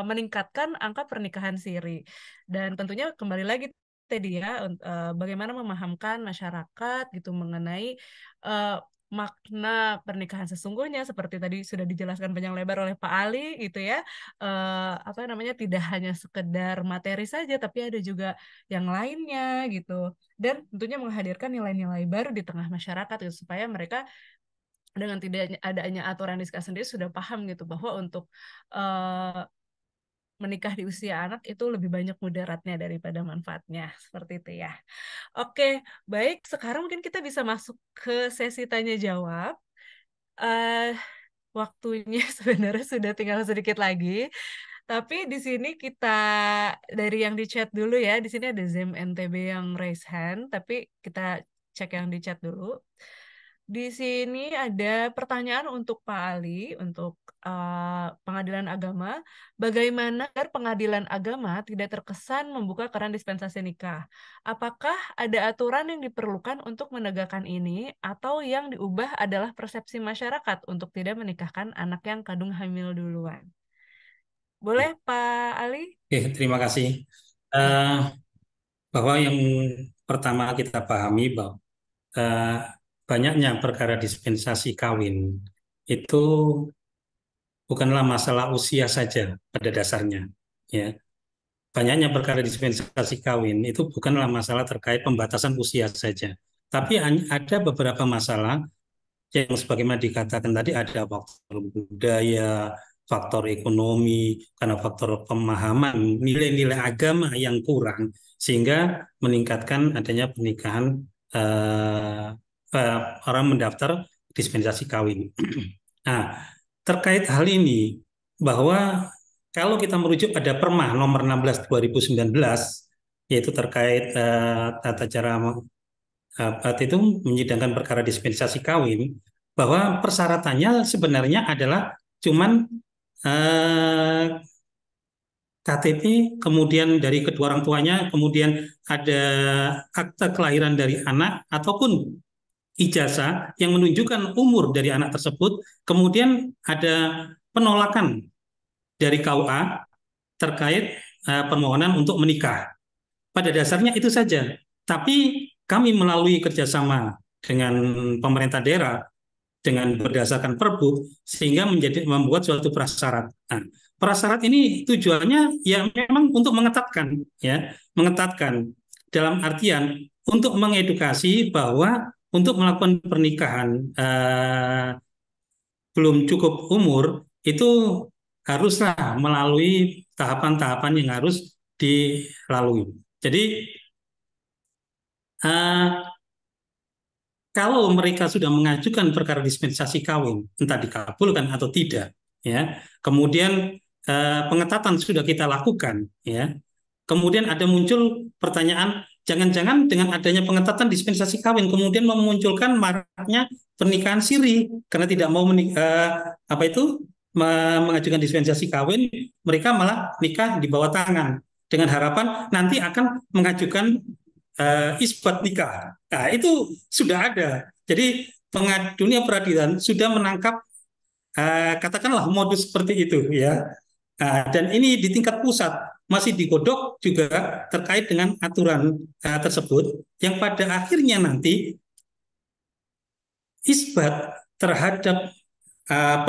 A: meningkatkan angka pernikahan siri. Dan tentunya kembali lagi tadi ya, bagaimana memahamkan masyarakat gitu mengenai eh, makna pernikahan sesungguhnya seperti tadi sudah dijelaskan panjang lebar oleh Pak Ali gitu ya. Apa namanya tidak hanya sekedar materi saja tapi ada juga yang lainnya gitu. Dan tentunya menghadirkan nilai-nilai baru di tengah masyarakat gitu, supaya mereka dengan tidak adanya aturan diska sendiri sudah paham gitu bahwa untuk uh, menikah di usia anak itu lebih banyak mudaratnya daripada manfaatnya seperti itu ya. Oke, baik. Sekarang mungkin kita bisa masuk ke sesi tanya jawab. uh, Waktunya sebenarnya sudah tinggal sedikit lagi. Tapi di sini kita dari yang di chat dulu ya. Di sini ada Zem NTB yang raise hand, tapi kita cek yang di chat dulu. Di sini ada pertanyaan untuk Pak Ali, untuk pengadilan agama. Bagaimana agar pengadilan agama tidak terkesan membuka keran dispensasi nikah? Apakah ada aturan yang diperlukan untuk menegakkan ini, atau yang diubah adalah persepsi masyarakat untuk tidak menikahkan anak yang kandung hamil duluan? Boleh, Pak Ali?
C: Oke, terima kasih. Eh, bahwa yang pertama kita pahami bahwa eh, banyaknya perkara dispensasi kawin itu bukanlah masalah usia saja pada dasarnya. Ya, banyaknya perkara dispensasi kawin itu bukanlah masalah terkait pembatasan usia saja, tapi ada beberapa masalah yang sebagaimana dikatakan tadi, ada faktor budaya, faktor ekonomi, karena faktor pemahaman nilai-nilai agama yang kurang sehingga meningkatkan adanya pernikahan orang mendaftar dispensasi kawin. Nah, terkait hal ini bahwa kalau kita merujuk pada Perma nomor 16 2019 yaitu terkait tata cara itu menyidangkan perkara dispensasi kawin, bahwa persyaratannya sebenarnya adalah cuman KTP, kemudian dari kedua orang tuanya, kemudian ada akte kelahiran dari anak ataupun ijazah yang menunjukkan umur dari anak tersebut, kemudian ada penolakan dari KUA terkait permohonan untuk menikah. Pada dasarnya itu saja. Tapi kami melalui kerjasama dengan pemerintah daerah dengan berdasarkan Perbu sehingga membuat suatu prasyarat. Nah, prasyarat ini tujuannya ya memang untuk mengetatkan dalam artian untuk mengedukasi bahwa untuk melakukan pernikahan belum cukup umur itu haruslah melalui tahapan-tahapan yang harus dilalui. Jadi kalau mereka sudah mengajukan perkara dispensasi kawin, entah dikabulkan atau tidak, ya, kemudian pengetatan sudah kita lakukan, ya, kemudian ada muncul pertanyaan, jangan-jangan dengan adanya pengetatan dispensasi kawin, kemudian memunculkan maraknya pernikahan siri karena tidak mau mengajukan dispensasi kawin, mereka malah nikah di bawah tangan dengan harapan nanti akan mengajukan isbat nikah. Nah, itu sudah ada. Jadi dunia peradilan sudah menangkap katakanlah modus seperti itu, ya. Dan ini di tingkat pusat masih digodok juga terkait dengan aturan tersebut yang pada akhirnya nanti isbat terhadap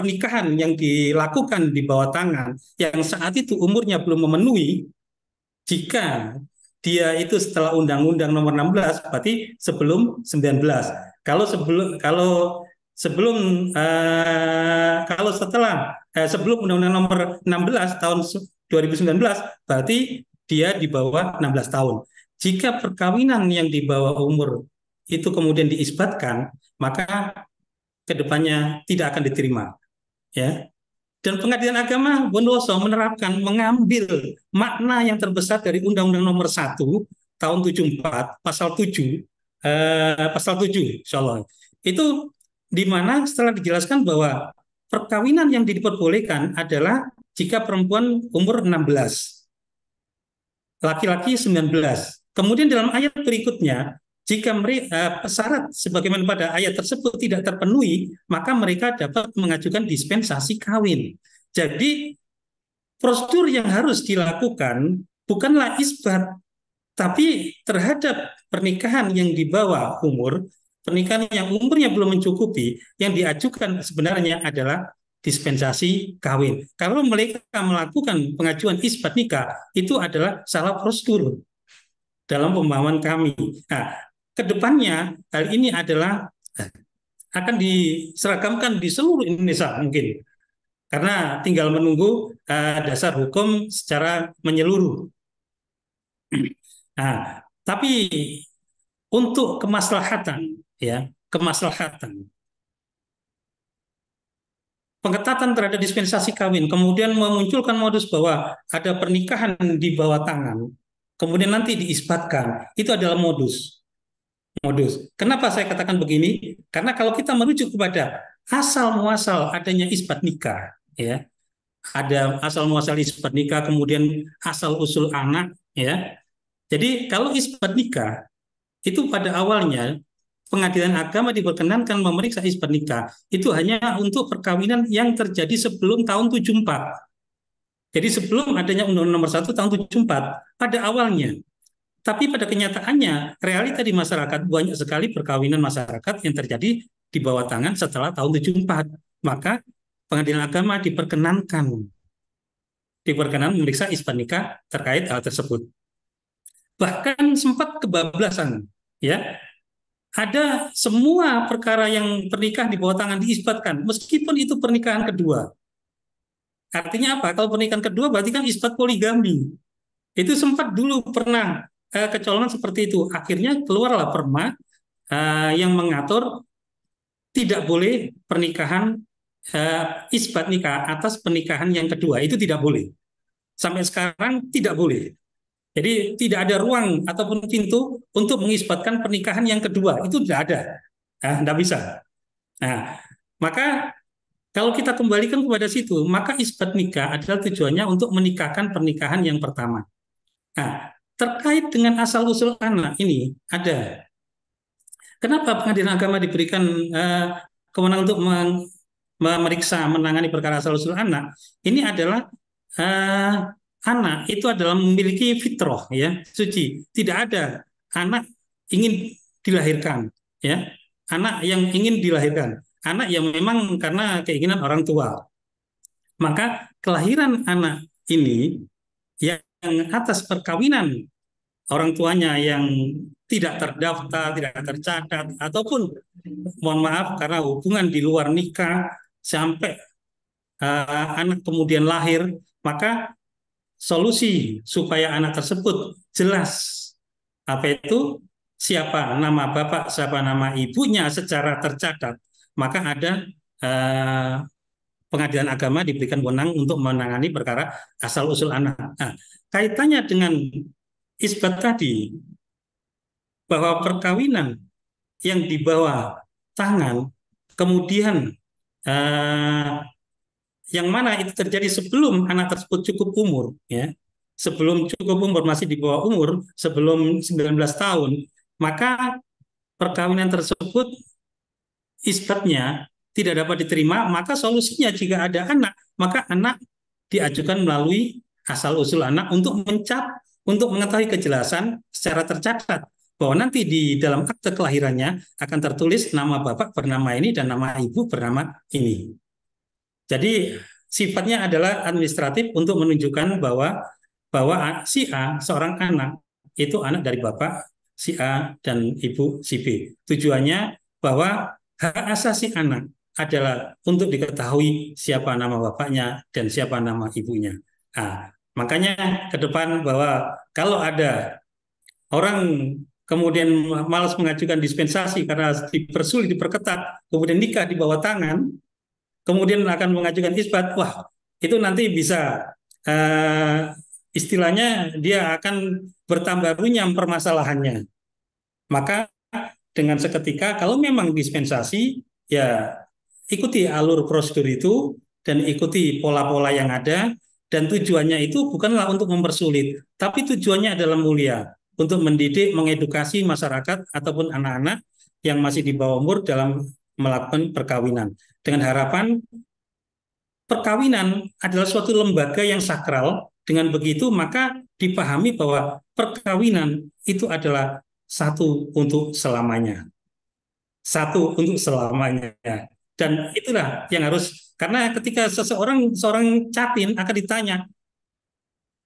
C: pernikahan yang dilakukan di bawah tangan yang saat itu umurnya belum memenuhi, jika dia itu setelah Undang-Undang Nomor 16 berarti sebelum 19. Kalau sebelum Undang-Undang Nomor 16 tahun 2019 berarti dia di bawah 16 tahun. Jika perkawinan yang di bawah umur itu kemudian diisbatkan, maka kedepannya tidak akan diterima, ya. Dan Pengadilan Agama Bondowoso mengambil makna yang terbesar dari Undang-Undang Nomor 1 tahun 74 pasal 7 insyaallah. Itu di mana setelah dijelaskan bahwa perkawinan yang diperbolehkan adalah jika perempuan umur 16, laki-laki 19. Kemudian dalam ayat berikutnya, jika syarat sebagaimana pada ayat tersebut tidak terpenuhi, maka mereka dapat mengajukan dispensasi kawin. Jadi prosedur yang harus dilakukan bukanlah isbat, tapi terhadap pernikahan yang di bawah umur, pernikahan yang umurnya belum mencukupi, yang diajukan sebenarnya adalah dispensasi kawin. Kalau mereka melakukan pengajuan isbat nikah, itu adalah salah prosedur dalam pemahaman kami. Nah, kedepannya hal ini adalah akan diseragamkan di seluruh Indonesia mungkin, karena tinggal menunggu dasar hukum secara menyeluruh. Nah, tapi untuk kemaslahatan, ya, pengetatan terhadap dispensasi kawin, kemudian memunculkan modus bahwa ada pernikahan di bawah tangan, kemudian nanti diisbatkan, itu adalah modus. modus. Kenapa saya katakan begini? Karena kalau kita merujuk kepada asal muasal adanya isbat nikah, ya, ada asal muasal isbat nikah, kemudian asal usul anak, ya. Jadi kalau isbat nikah itu pada awalnya pengadilan agama diperkenankan memeriksa isbat nikah itu hanya untuk perkawinan yang terjadi sebelum tahun 74. Jadi sebelum adanya Undang-Undang Nomor 1 tahun 74 pada awalnya. Tapi pada kenyataannya, realita di masyarakat banyak sekali perkawinan masyarakat yang terjadi di bawah tangan setelah tahun 74. Maka pengadilan agama diperkenan memeriksa isbat nikah terkait hal tersebut. Bahkan sempat kebablasan, ya. Ada semua perkara yang pernikahan di bawah tangan diisbatkan, meskipun itu pernikahan kedua. Artinya apa? Kalau pernikahan kedua berarti kan isbat poligami. Itu sempat dulu pernah kecolongan seperti itu. Akhirnya keluarlah perma yang mengatur tidak boleh pernikahan isbat nikah atas pernikahan yang kedua. Itu tidak boleh. Sampai sekarang tidak boleh. Jadi tidak ada ruang ataupun pintu untuk mengisbatkan pernikahan yang kedua. Itu tidak ada. Tidak bisa. Nah, maka kalau kita kembalikan kepada situ, maka isbat nikah adalah tujuannya untuk menikahkan pernikahan yang pertama. Nah, terkait dengan asal-usul anak ini ada. Kenapa pengadilan agama diberikan kewenangan untuk memeriksa, menangani perkara asal-usul anak? Ini adalah anak itu adalah memiliki fitrah, ya, suci. Tidak ada anak ingin dilahirkan, ya. Anak yang ingin dilahirkan, anak yang memang karena keinginan orang tua. Maka kelahiran anak ini yang atas perkawinan orang tuanya yang tidak terdaftar, tidak tercatat, ataupun mohon maaf karena hubungan di luar nikah sampai anak kemudian lahir, maka solusi supaya anak tersebut jelas apa itu siapa nama bapak, siapa nama ibunya secara tercatat, maka ada pengadilan agama diberikan wewenang untuk menangani perkara asal-usul anak. Nah, kaitannya dengan isbat tadi, bahwa perkawinan yang di bawah tangan, kemudian yang mana itu terjadi sebelum anak tersebut cukup umur, ya, sebelum cukup umur, masih di bawah umur, sebelum 19 tahun, maka perkawinan tersebut isbatnya tidak dapat diterima, maka solusinya jika ada anak, maka anak diajukan melalui asal-usul anak untuk untuk mengetahui kejelasan secara tercatat bahwa nanti di dalam akte kelahirannya akan tertulis nama bapak bernama ini dan nama ibu bernama ini. Jadi sifatnya adalah administratif untuk menunjukkan bahwa si A seorang anak itu anak dari bapak si A dan ibu si B. Tujuannya bahwa hak asasi anak adalah untuk diketahui siapa nama bapaknya dan siapa nama ibunya. Nah, makanya ke depan bahwa kalau ada orang kemudian malas mengajukan dispensasi karena dipersulit, diperketat, kemudian nikah di bawah tangan, kemudian akan mengajukan isbat, wah itu nanti bisa istilahnya dia akan bertambah runyam permasalahannya. Maka dengan seketika kalau memang dispensasi, ya ikuti alur prosedur itu dan ikuti pola-pola yang ada, dan tujuannya itu bukanlah untuk mempersulit, tapi tujuannya adalah mulia, untuk mendidik, mengedukasi masyarakat ataupun anak-anak yang masih di bawah umur dalam melakukan perkawinan. Dengan harapan perkawinan adalah suatu lembaga yang sakral, dengan begitu maka dipahami bahwa perkawinan itu adalah satu untuk selamanya. Satu untuk selamanya. Dan itulah yang harus, karena ketika seorang catin akan ditanya,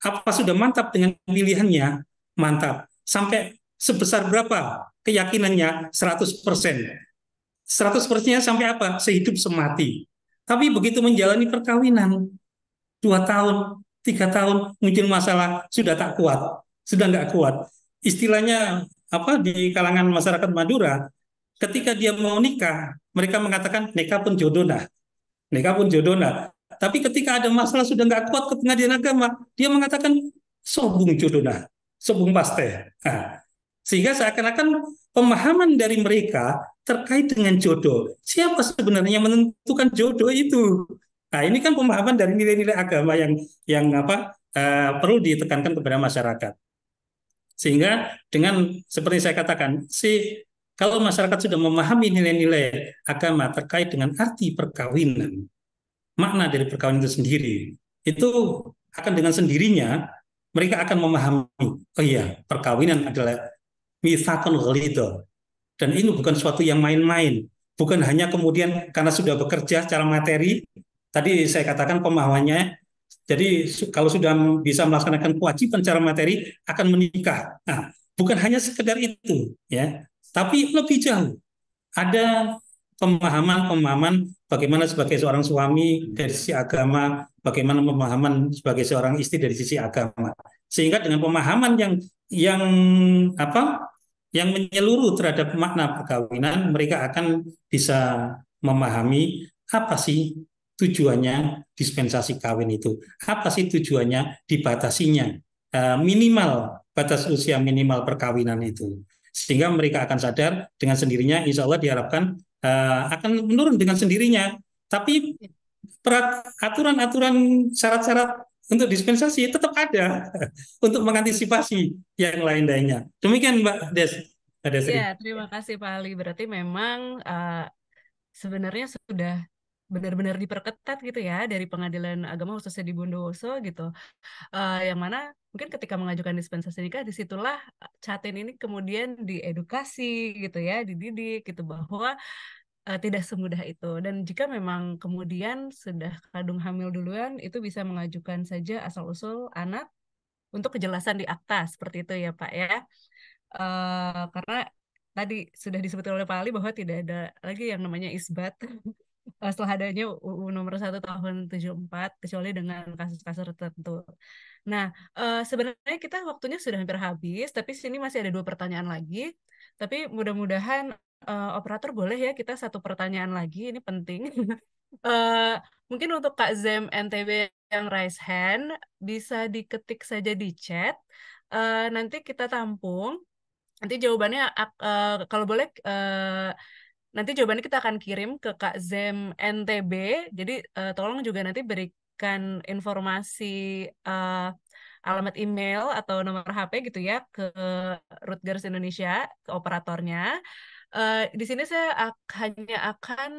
C: apa sudah mantap dengan pilihannya? Mantap. Sampai sebesar berapa keyakinannya? 100%. 100%-nya sampai apa? Sehidup semati. Tapi begitu menjalani perkawinan, 2 tahun, 3 tahun, muncul masalah, sudah tak kuat, sudah nggak kuat. Istilahnya apa di kalangan masyarakat Madura, ketika dia mau nikah, mereka mengatakan nikah pun jodoh nah. Nikah pun jodoh nah. Tapi ketika ada masalah sudah nggak kuat ke pengadilan agama, dia mengatakan sobung jodoh nah, sobung paste. Nah, sehingga seakan-akan pemahaman dari mereka terkait dengan jodoh. Siapa sebenarnya yang menentukan jodoh itu? Nah, ini kan pemahaman dari nilai-nilai agama yang perlu ditekankan kepada masyarakat. Sehingga dengan seperti saya katakan, kalau masyarakat sudah memahami nilai-nilai agama terkait dengan arti perkawinan, makna dari perkawinan itu sendiri, itu akan dengan sendirinya mereka akan memahami, oh iya, perkawinan adalah mitsaqun ghalidha. Dan ini bukan suatu yang main-main. Bukan hanya kemudian karena sudah bekerja secara materi, tadi saya katakan pemahamannya, jadi kalau sudah bisa melaksanakan kewajiban secara materi akan menikah. Nah, bukan hanya sekedar itu, ya, tapi lebih jauh. Ada pemahaman-pemahaman bagaimana sebagai seorang suami dari sisi agama, bagaimana pemahaman sebagai seorang istri dari sisi agama. Sehingga dengan pemahaman yang apa? Yang menyeluruh terhadap makna perkawinan, mereka akan bisa memahami apa sih tujuannya dispensasi kawin itu, apa sih tujuannya dibatasinya minimal batas usia minimal perkawinan itu, sehingga mereka akan sadar dengan sendirinya, insya Allah diharapkan akan menurun dengan sendirinya. Tapi aturan-aturan, syarat-syarat untuk dispensasi tetap ada untuk mengantisipasi yang lain-lainnya. Demikian Mbak Desri.
A: Ya, terima kasih Pak Ali. Berarti memang sebenarnya sudah benar-benar diperketat gitu ya dari Pengadilan Agama khususnya di Bondowoso gitu. Yang mana mungkin ketika mengajukan dispensasi nikah disitulah Catin ini kemudian diedukasi gitu ya, dididik gitu bahwa tidak semudah itu. Dan jika memang kemudian sudah kadung hamil duluan, itu bisa mengajukan saja asal-usul anak untuk kejelasan di akta seperti itu ya Pak ya. Karena tadi sudah disebutkan oleh Pak Ali bahwa tidak ada lagi yang namanya isbat setelah adanya UU nomor 1 tahun 74 kecuali dengan kasus-kasus tertentu. Nah, sebenarnya kita waktunya sudah hampir habis, tapi sini masih ada 2 pertanyaan lagi. Tapi mudah-mudahan operator boleh ya kita 1 pertanyaan lagi, ini penting. Eh, Mungkin untuk Kak Zem NTB yang raise hand bisa diketik saja di chat. Nanti kita tampung. Nanti jawabannya kalau boleh nanti jawabannya kita akan kirim ke Kak Zem NTB. Jadi tolong juga nanti berikan informasi alamat email atau nomor HP gitu ya ke Rutgers Indonesia, ke operatornya. Di sini saya hanya akan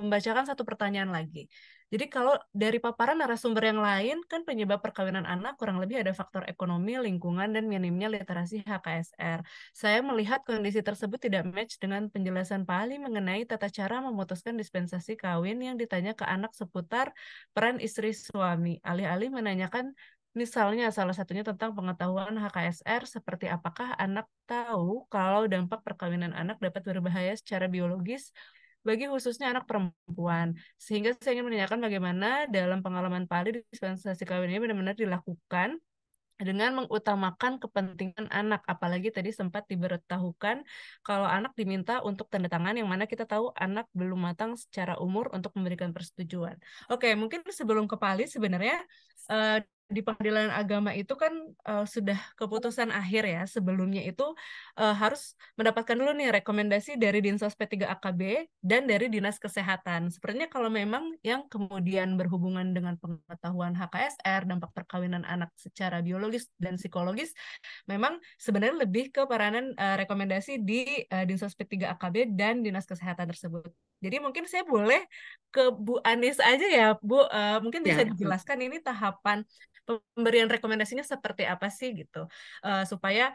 A: membacakan 1 pertanyaan lagi. Jadi kalau dari paparan narasumber yang lain, kan penyebab perkawinan anak kurang lebih ada faktor ekonomi, lingkungan, dan minimnya literasi HKSR. Saya melihat kondisi tersebut tidak match dengan penjelasan Pak Ali mengenai tata cara memutuskan dispensasi kawin yang ditanya ke anak seputar peran istri suami. Alih-alih menanyakan misalnya salah satunya tentang pengetahuan HKSR, seperti apakah anak tahu kalau dampak perkawinan anak dapat berbahaya secara biologis bagi khususnya anak perempuan. Sehingga saya ingin menanyakan bagaimana dalam pengalaman Pak Ali dispensasi kawin ini benar-benar dilakukan dengan mengutamakan kepentingan anak. Apalagi tadi sempat diberitahukan kalau anak diminta untuk tanda tangan, yang mana kita tahu anak belum matang secara umur untuk memberikan persetujuan. Oke, mungkin sebelum ke Pak Ali sebenarnya di Pengadilan Agama itu kan sudah keputusan akhir ya. Sebelumnya itu harus mendapatkan dulu nih rekomendasi dari Dinsos P3 AKB dan dari Dinas Kesehatan. Sepertinya kalau memang yang kemudian berhubungan dengan pengetahuan HKSR, dampak perkawinan anak secara biologis dan psikologis, memang sebenarnya lebih ke peranan rekomendasi di Dinsos P3 AKB dan Dinas Kesehatan tersebut. Jadi mungkin saya boleh ke Bu Anis aja ya, Bu. Mungkin bisa dijelaskan ini tahapan pemberian rekomendasinya seperti apa sih gitu, supaya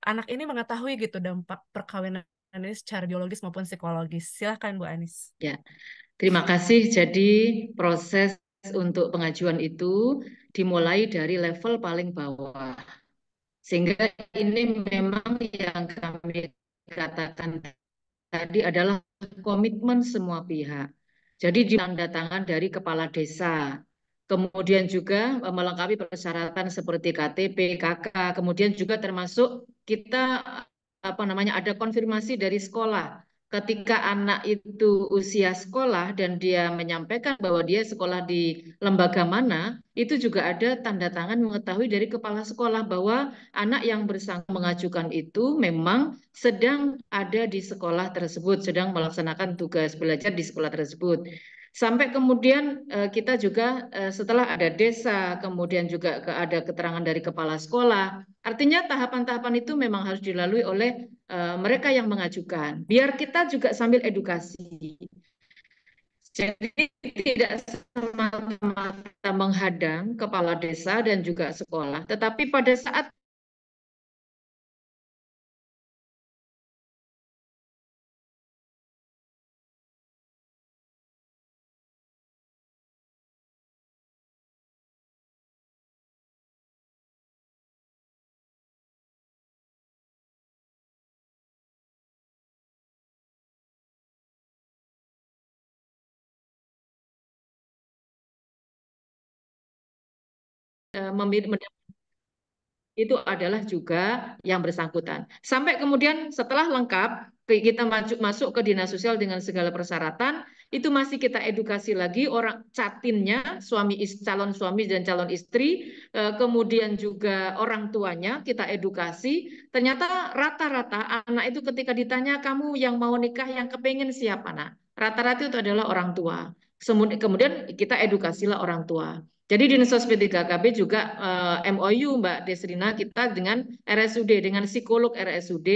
A: anak ini mengetahui gitu dampak perkawinan ini secara biologis maupun psikologis. Silahkan Bu Anis.
B: Ya, terima kasih. Jadi proses untuk pengajuan itu dimulai dari level paling bawah. Sehingga ini memang yang kami katakan tadi adalah komitmen semua pihak. Jadi ditandatangan dari kepala desa, kemudian juga melengkapi persyaratan seperti KTP, KK, kemudian juga termasuk kita ada konfirmasi dari sekolah ketika anak itu usia sekolah dan dia menyampaikan bahwa dia sekolah di lembaga mana, itu juga ada tanda tangan mengetahui dari kepala sekolah bahwa anak yang bersangkutan mengajukan itu memang sedang ada di sekolah tersebut, sedang melaksanakan tugas belajar di sekolah tersebut. Sampai kemudian kita juga setelah ada desa, kemudian juga ada keterangan dari kepala sekolah. Artinya tahapan-tahapan itu memang harus dilalui oleh mereka yang mengajukan. Biar kita juga sambil edukasi. Jadi tidak semata-mata menghadang kepala desa dan juga sekolah, tetapi pada saat itu adalah juga yang bersangkutan. Sampai kemudian setelah lengkap, kita masuk ke dinas sosial dengan segala persyaratan, itu masih kita edukasi lagi orang catinnya, calon suami dan calon istri, kemudian juga orang tuanya kita edukasi. Ternyata rata-rata anak itu ketika ditanya, kamu yang mau nikah, yang kepengen siapa? Nah, rata-rata itu adalah orang tua. Kemudian kita edukasilah orang tua. Jadi di Dinas P3KB juga MOU Mbak Desrina kita dengan RSUD, dengan psikolog RSUD,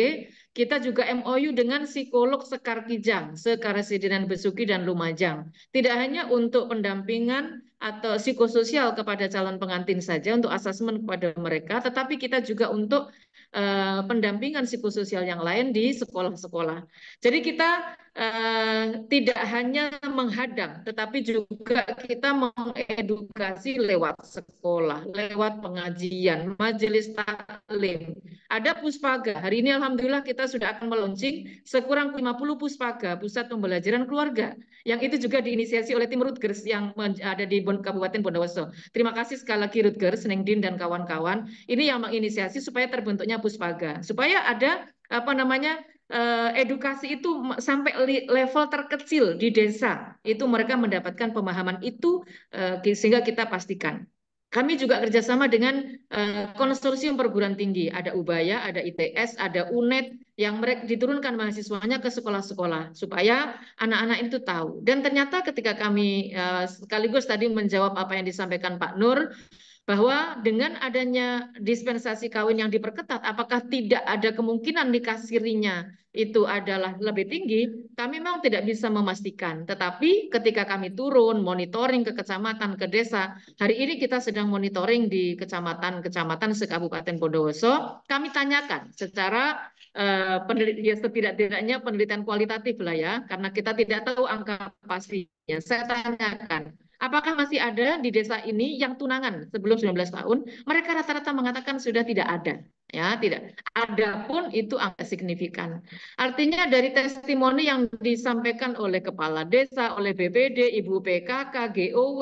B: kita juga MOU dengan psikolog Sekar Kijang, Sekaresidenan Besuki dan Lumajang. Tidak hanya untuk pendampingan atau psikososial kepada calon pengantin saja, untuk asesmen kepada mereka, tetapi kita juga untuk pendampingan psikososial yang lain di sekolah-sekolah. Jadi kita tidak hanya menghadang, tetapi juga kita mengedukasi lewat sekolah, lewat pengajian, majelis taklim. Ada puspaga. Hari ini alhamdulillah kita sudah akan meluncing sekurang 50 puspaga, pusat pembelajaran keluarga. Yang itu juga diinisiasi oleh tim Rutgers yang ada di Kabupaten Bondowoso. Terima kasih sekali lagi Rutgers, Nengdin dan kawan-kawan. Ini yang menginisiasi supaya terbentuknya puspaga, supaya ada edukasi itu sampai level terkecil di desa itu mereka mendapatkan pemahaman itu sehingga kita pastikan. Kami juga kerjasama dengan konsorsium perguruan tinggi, ada Ubaya, ada ITS, ada UNED yang mereka diturunkan mahasiswanya ke sekolah-sekolah supaya anak-anak itu tahu. Dan ternyata ketika kami sekaligus tadi menjawab apa yang disampaikan Pak Nur, bahwa dengan adanya dispensasi kawin yang diperketat, apakah tidak ada kemungkinan nikah sirinya itu adalah lebih tinggi? Kami memang tidak bisa memastikan. Tetapi ketika kami turun monitoring ke kecamatan, ke desa, hari ini kita sedang monitoring di kecamatan se-Kabupaten Bondowoso. Kami tanyakan secara ya setidak-tidaknya penelitian kualitatif lah ya, karena kita tidak tahu angka pastinya. Saya tanyakan, apakah masih ada di desa ini yang tunangan sebelum 19 tahun? Mereka rata-rata mengatakan sudah tidak ada. Ya, tidak. Adapun itu angka signifikan. Artinya dari testimoni yang disampaikan oleh kepala desa, oleh BPD, Ibu PKK, GOW,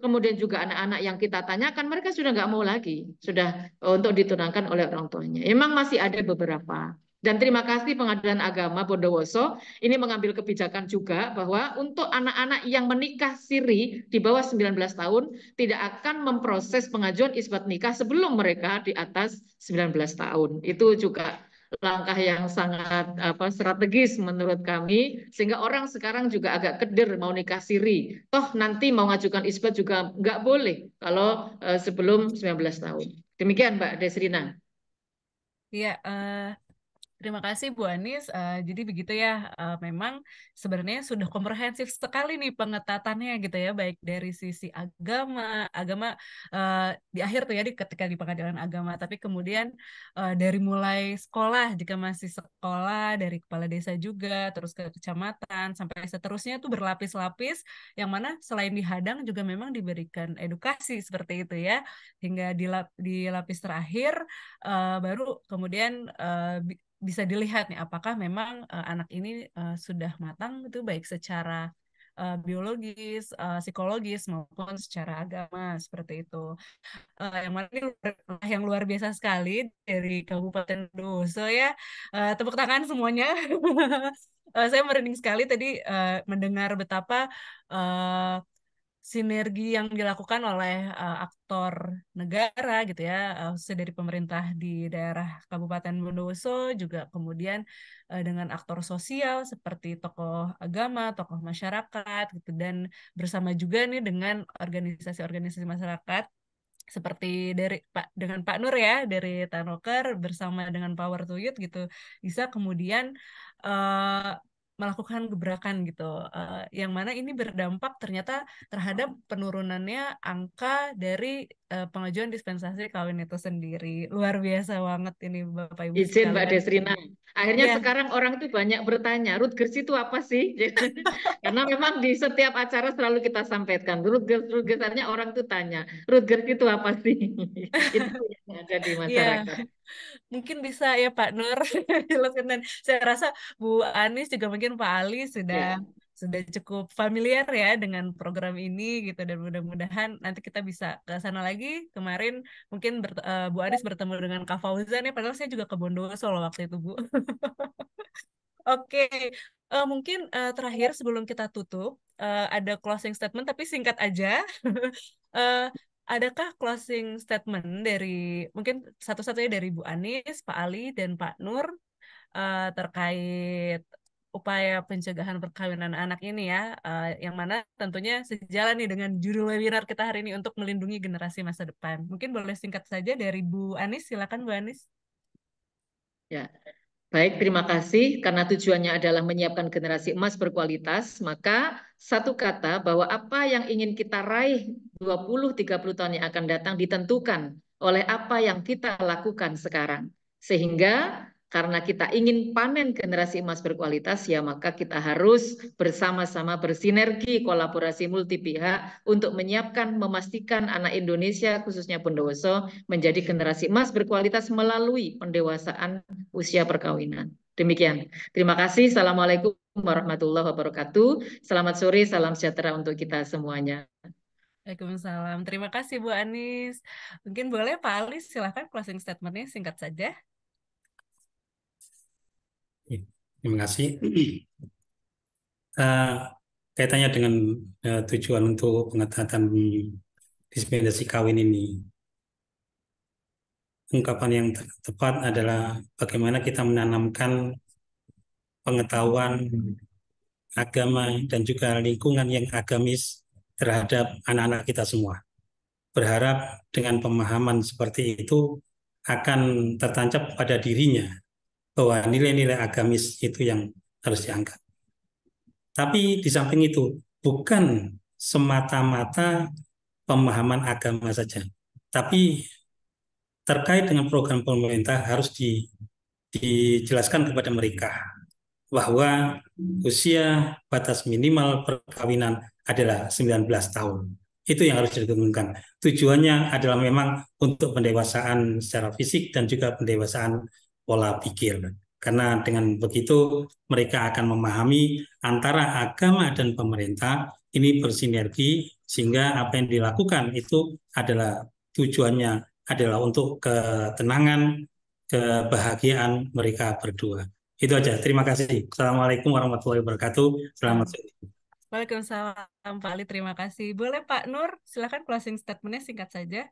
B: kemudian juga anak-anak yang kita tanyakan, mereka sudah nggak mau lagi, sudah untuk ditunangkan oleh orang tuanya. Emang masih ada beberapa. Dan terima kasih Pengadilan Agama Bondowoso ini mengambil kebijakan juga bahwa untuk anak-anak yang menikah siri di bawah 19 tahun tidak akan memproses pengajuan isbat nikah sebelum mereka di atas 19 tahun. Itu juga langkah yang sangat strategis menurut kami, sehingga orang sekarang juga agak keder mau nikah siri. Toh nanti mau ngajukan isbat juga nggak boleh kalau sebelum 19 tahun. Demikian Mbak Desrina.
A: Iya, terima kasih Bu Anis. Jadi begitu ya, memang sebenarnya sudah komprehensif sekali nih pengetatannya gitu ya, baik dari sisi agama di akhir tuh ya ketika di pengadilan agama, tapi kemudian dari mulai sekolah jika masih sekolah, dari kepala desa juga, terus ke kecamatan sampai seterusnya tuh berlapis-lapis, yang mana selain dihadang juga memang diberikan edukasi seperti itu ya, hingga di lapis terakhir baru kemudian bisa dilihat nih apakah memang anak ini sudah matang itu baik secara biologis, psikologis maupun secara agama seperti itu. Yang mana ini yang luar biasa sekali dari Kabupaten Bondowoso ya. Tepuk tangan semuanya. Saya merinding sekali tadi mendengar betapa uh, sinergi yang dilakukan oleh aktor negara gitu ya, khususnya dari pemerintah di daerah Kabupaten Bondowoso, juga kemudian dengan aktor sosial seperti tokoh agama, tokoh masyarakat gitu, dan bersama juga nih dengan organisasi-organisasi masyarakat seperti dari dengan Pak Nur ya dari Tanoker bersama dengan Power to Youth gitu, bisa kemudian eh, melakukan gebrakan gitu, yang mana ini berdampak ternyata terhadap penurunannya angka dari pengajuan dispensasi kawin itu sendiri. Luar biasa banget ini Bapak Ibu
B: Izin Mbak
A: sekalian.
B: Desrina. Akhirnya
A: Ya,
B: sekarang orang tuh banyak bertanya, Rutgers itu apa sih? Karena memang di setiap acara selalu kita sampaikan, Rutgers, Rutgers, artinya orang tuh tanya, Rutgers itu apa sih? Itu yang ada di
A: iya.
B: masyarakat.
A: Mungkin bisa ya Pak Nur jelaskan, dan saya rasa Bu Anis juga mungkin Pak Ali
B: Ya,
A: sudah cukup familiar ya dengan program ini gitu, dan mudah-mudahan nanti kita bisa ke sana lagi. Kemarin mungkin Bu Anis bertemu dengan Kak Fauzan ya, padahal saya juga ke Bondowoso loh waktu itu Bu. Oke, mungkin terakhir sebelum kita tutup, ada closing statement tapi singkat aja. Eh, adakah closing statement dari mungkin satu-satunya dari Bu Anis, Pak Ali, dan Pak Nur terkait upaya pencegahan perkawinan anak ini ya, yang mana tentunya sejalan nih dengan judul webinar kita hari ini untuk melindungi generasi masa depan. Mungkin boleh singkat saja dari Bu Anis, silakan Bu Anis.
B: ya. Baik, terima kasih. Karena tujuannya adalah menyiapkan generasi emas berkualitas, maka satu kata bahwa apa yang ingin kita raih 20-30 tahun yang akan datang ditentukan oleh apa yang kita lakukan sekarang. Sehingga karena kita ingin panen generasi emas berkualitas, ya maka kita harus bersama-sama bersinergi, kolaborasi multi pihak untuk menyiapkan, memastikan anak Indonesia, khususnya Bondowoso, menjadi generasi emas berkualitas melalui pendewasaan usia perkawinan. Demikian. Terima kasih. Assalamualaikum warahmatullahi wabarakatuh. Selamat sore, salam sejahtera untuk kita semuanya.
A: Waalaikumsalam. Terima kasih Bu Anis. Mungkin boleh Pak Ali silakan closing statementnya singkat saja.
C: Terima kasih. Eh, Kaitannya dengan tujuan untuk pengetatan dispensasi kawin ini, ungkapan yang tepat adalah bagaimana kita menanamkan pengetahuan agama dan juga lingkungan yang agamis terhadap anak-anak kita semua. Berharap dengan pemahaman seperti itu akan tertancap pada dirinya bahwa nilai-nilai agamis itu yang harus diangkat. Tapi di samping itu, bukan semata-mata pemahaman agama saja, tapi terkait dengan program pemerintah harus dijelaskan kepada mereka bahwa usia batas minimal perkawinan adalah 19 tahun. Itu yang harus ditentukan. Tujuannya adalah memang untuk pendewasaan secara fisik dan juga pendewasaan pola pikir. Karena dengan begitu mereka akan memahami antara agama dan pemerintah ini bersinergi, sehingga apa yang dilakukan itu adalah tujuannya adalah untuk ketenangan, kebahagiaan mereka berdua. Itu aja. Terima kasih. Assalamualaikum warahmatullahi wabarakatuh. Selamat sore.
A: Waalaikumsalam Pak Ali, terima kasih. Boleh Pak Nur, silakan closing statementnya singkat saja.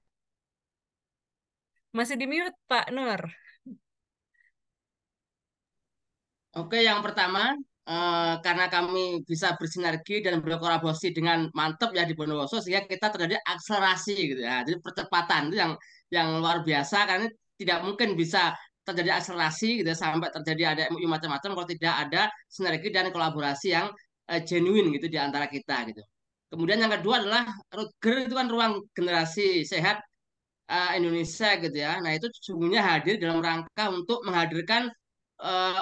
A: Masih di mute Pak Nur.
D: Oke, yang pertama, karena kami bisa bersinergi dan berkolaborasi dengan mantap ya di Bondowoso, sehingga kita terjadi akselerasi gitu ya. Jadi percepatan itu yang luar biasa, karena tidak mungkin bisa terjadi akselerasi gitu ya, sampai terjadi ada MOU macam-macam kalau tidak ada sinergi dan kolaborasi yang genuine gitu di antara kita gitu. Kemudian yang kedua adalah Rutger itu kan ruang generasi sehat Indonesia gitu ya. Nah, itu sesungguhnya hadir dalam rangka untuk menghadirkan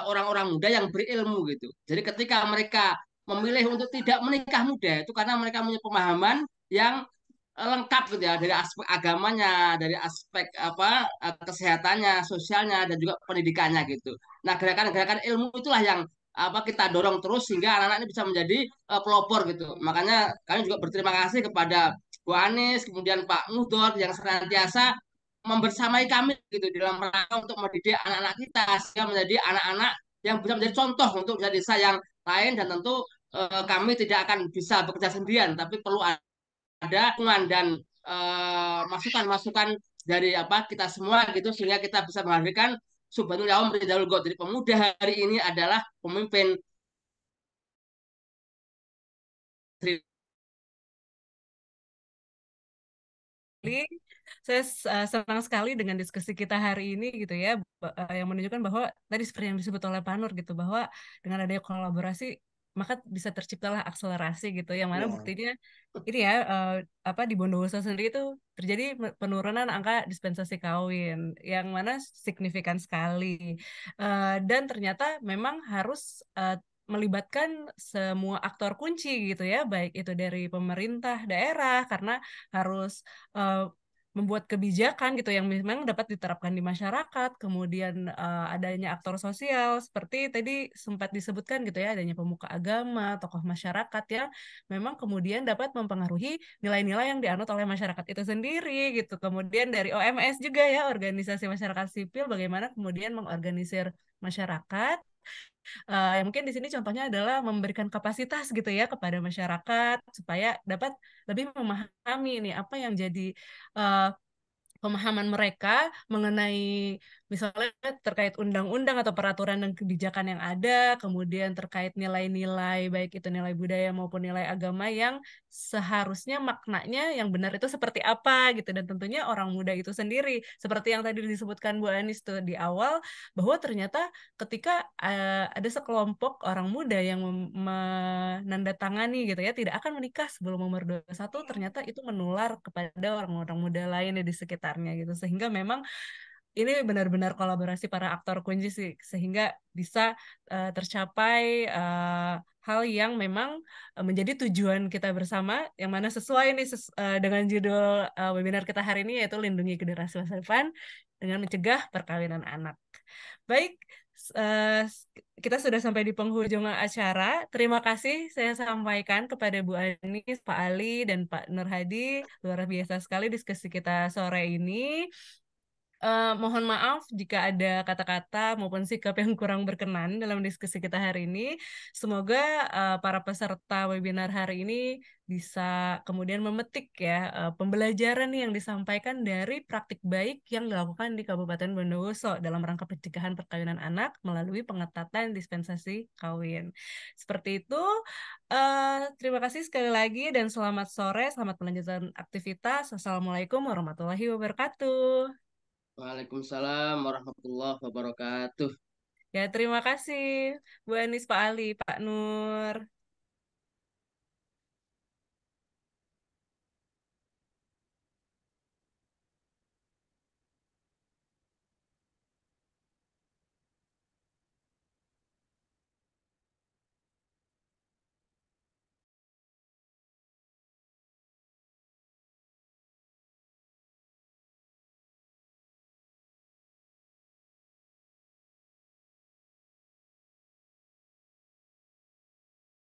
D: orang-orang muda yang berilmu gitu. Jadi ketika mereka memilih untuk tidak menikah muda itu karena mereka punya pemahaman yang lengkap gitu ya, dari aspek agamanya, dari aspek apa kesehatannya, sosialnya, dan juga pendidikannya gitu. Nah, gerakan-gerakan ilmu itulah yang apa kita dorong terus sehingga anak-anak ini bisa menjadi pelopor gitu. Makanya kami juga berterima kasih kepada Bu Anies, kemudian Pak Mudor yang senantiasa membersamai kami gitu dalam rangka untuk mendidik anak-anak kita sehingga menjadi anak-anak yang bisa menjadi contoh untuk desa yang lain, dan tentu kami tidak akan bisa bekerja sendirian, tapi perlu ada dukungan dan masukan-masukan dari kita semua gitu, sehingga kita bisa menghadirkan Subhanul Yaum Ridal God. Jadi pemuda hari ini adalah pemimpin.
A: Saya senang sekali dengan diskusi kita hari ini gitu ya, yang menunjukkan bahwa tadi seperti yang disebut oleh Pak Nur gitu, bahwa dengan adanya kolaborasi maka bisa terciptalah akselerasi gitu, yang mana
D: Ya.
A: buktinya ini ya, di Bondowoso sendiri itu terjadi penurunan angka dispensasi kawin yang mana signifikan sekali. Dan ternyata memang harus melibatkan semua aktor kunci gitu ya, baik itu dari pemerintah daerah karena harus membuat kebijakan gitu yang memang dapat diterapkan di masyarakat, kemudian adanya aktor sosial seperti tadi sempat disebutkan gitu ya, adanya pemuka agama, tokoh masyarakat yang memang kemudian dapat mempengaruhi nilai-nilai yang dianut oleh masyarakat itu sendiri gitu. Kemudian dari OMS juga ya, organisasi masyarakat sipil, bagaimana kemudian mengorganisir masyarakat. Mungkin di sini contohnya adalah memberikan kapasitas gitu ya kepada masyarakat supaya dapat lebih memahami nih apa yang jadi uh, pemahaman mereka mengenai misalnya terkait undang-undang atau peraturan dan kebijakan yang ada, kemudian terkait nilai-nilai baik itu nilai budaya maupun nilai agama yang seharusnya maknanya yang benar itu seperti apa gitu, dan tentunya orang muda itu sendiri seperti yang tadi disebutkan Bu Anis tuh di awal, bahwa ternyata ketika ada sekelompok orang muda yang menandatangani gitu ya tidak akan menikah sebelum umur 21, ternyata itu menular kepada orang-orang muda lain di sekitarnya gitu, sehingga memang ini benar-benar kolaborasi para aktor kunci sih, sehingga bisa tercapai hal yang memang menjadi tujuan kita bersama, yang mana sesuai nih dengan judul webinar kita hari ini, yaitu lindungi generasi masa depan dengan mencegah perkawinan anak. Baik, eh, kita sudah sampai di penghujung acara. Terima kasih saya sampaikan kepada Bu Anis, Pak Ali, dan Pak Nur Hadi. Luar biasa sekali diskusi kita sore ini. Mohon maaf jika ada kata-kata maupun sikap yang kurang berkenan dalam diskusi kita hari ini. Semoga para peserta webinar hari ini bisa kemudian memetik ya pembelajaran yang disampaikan dari praktik baik yang dilakukan di Kabupaten Bondowoso dalam rangka pencegahan perkawinan anak melalui pengetatan dispensasi kawin. Seperti itu. Terima kasih sekali lagi dan selamat sore, selamat melanjutkan aktivitas. Assalamualaikum warahmatullahi wabarakatuh.
D: Waalaikumsalam warahmatullahi wabarakatuh.
A: Ya, terima kasih Bu Anis, Pak Ali, Pak Nur.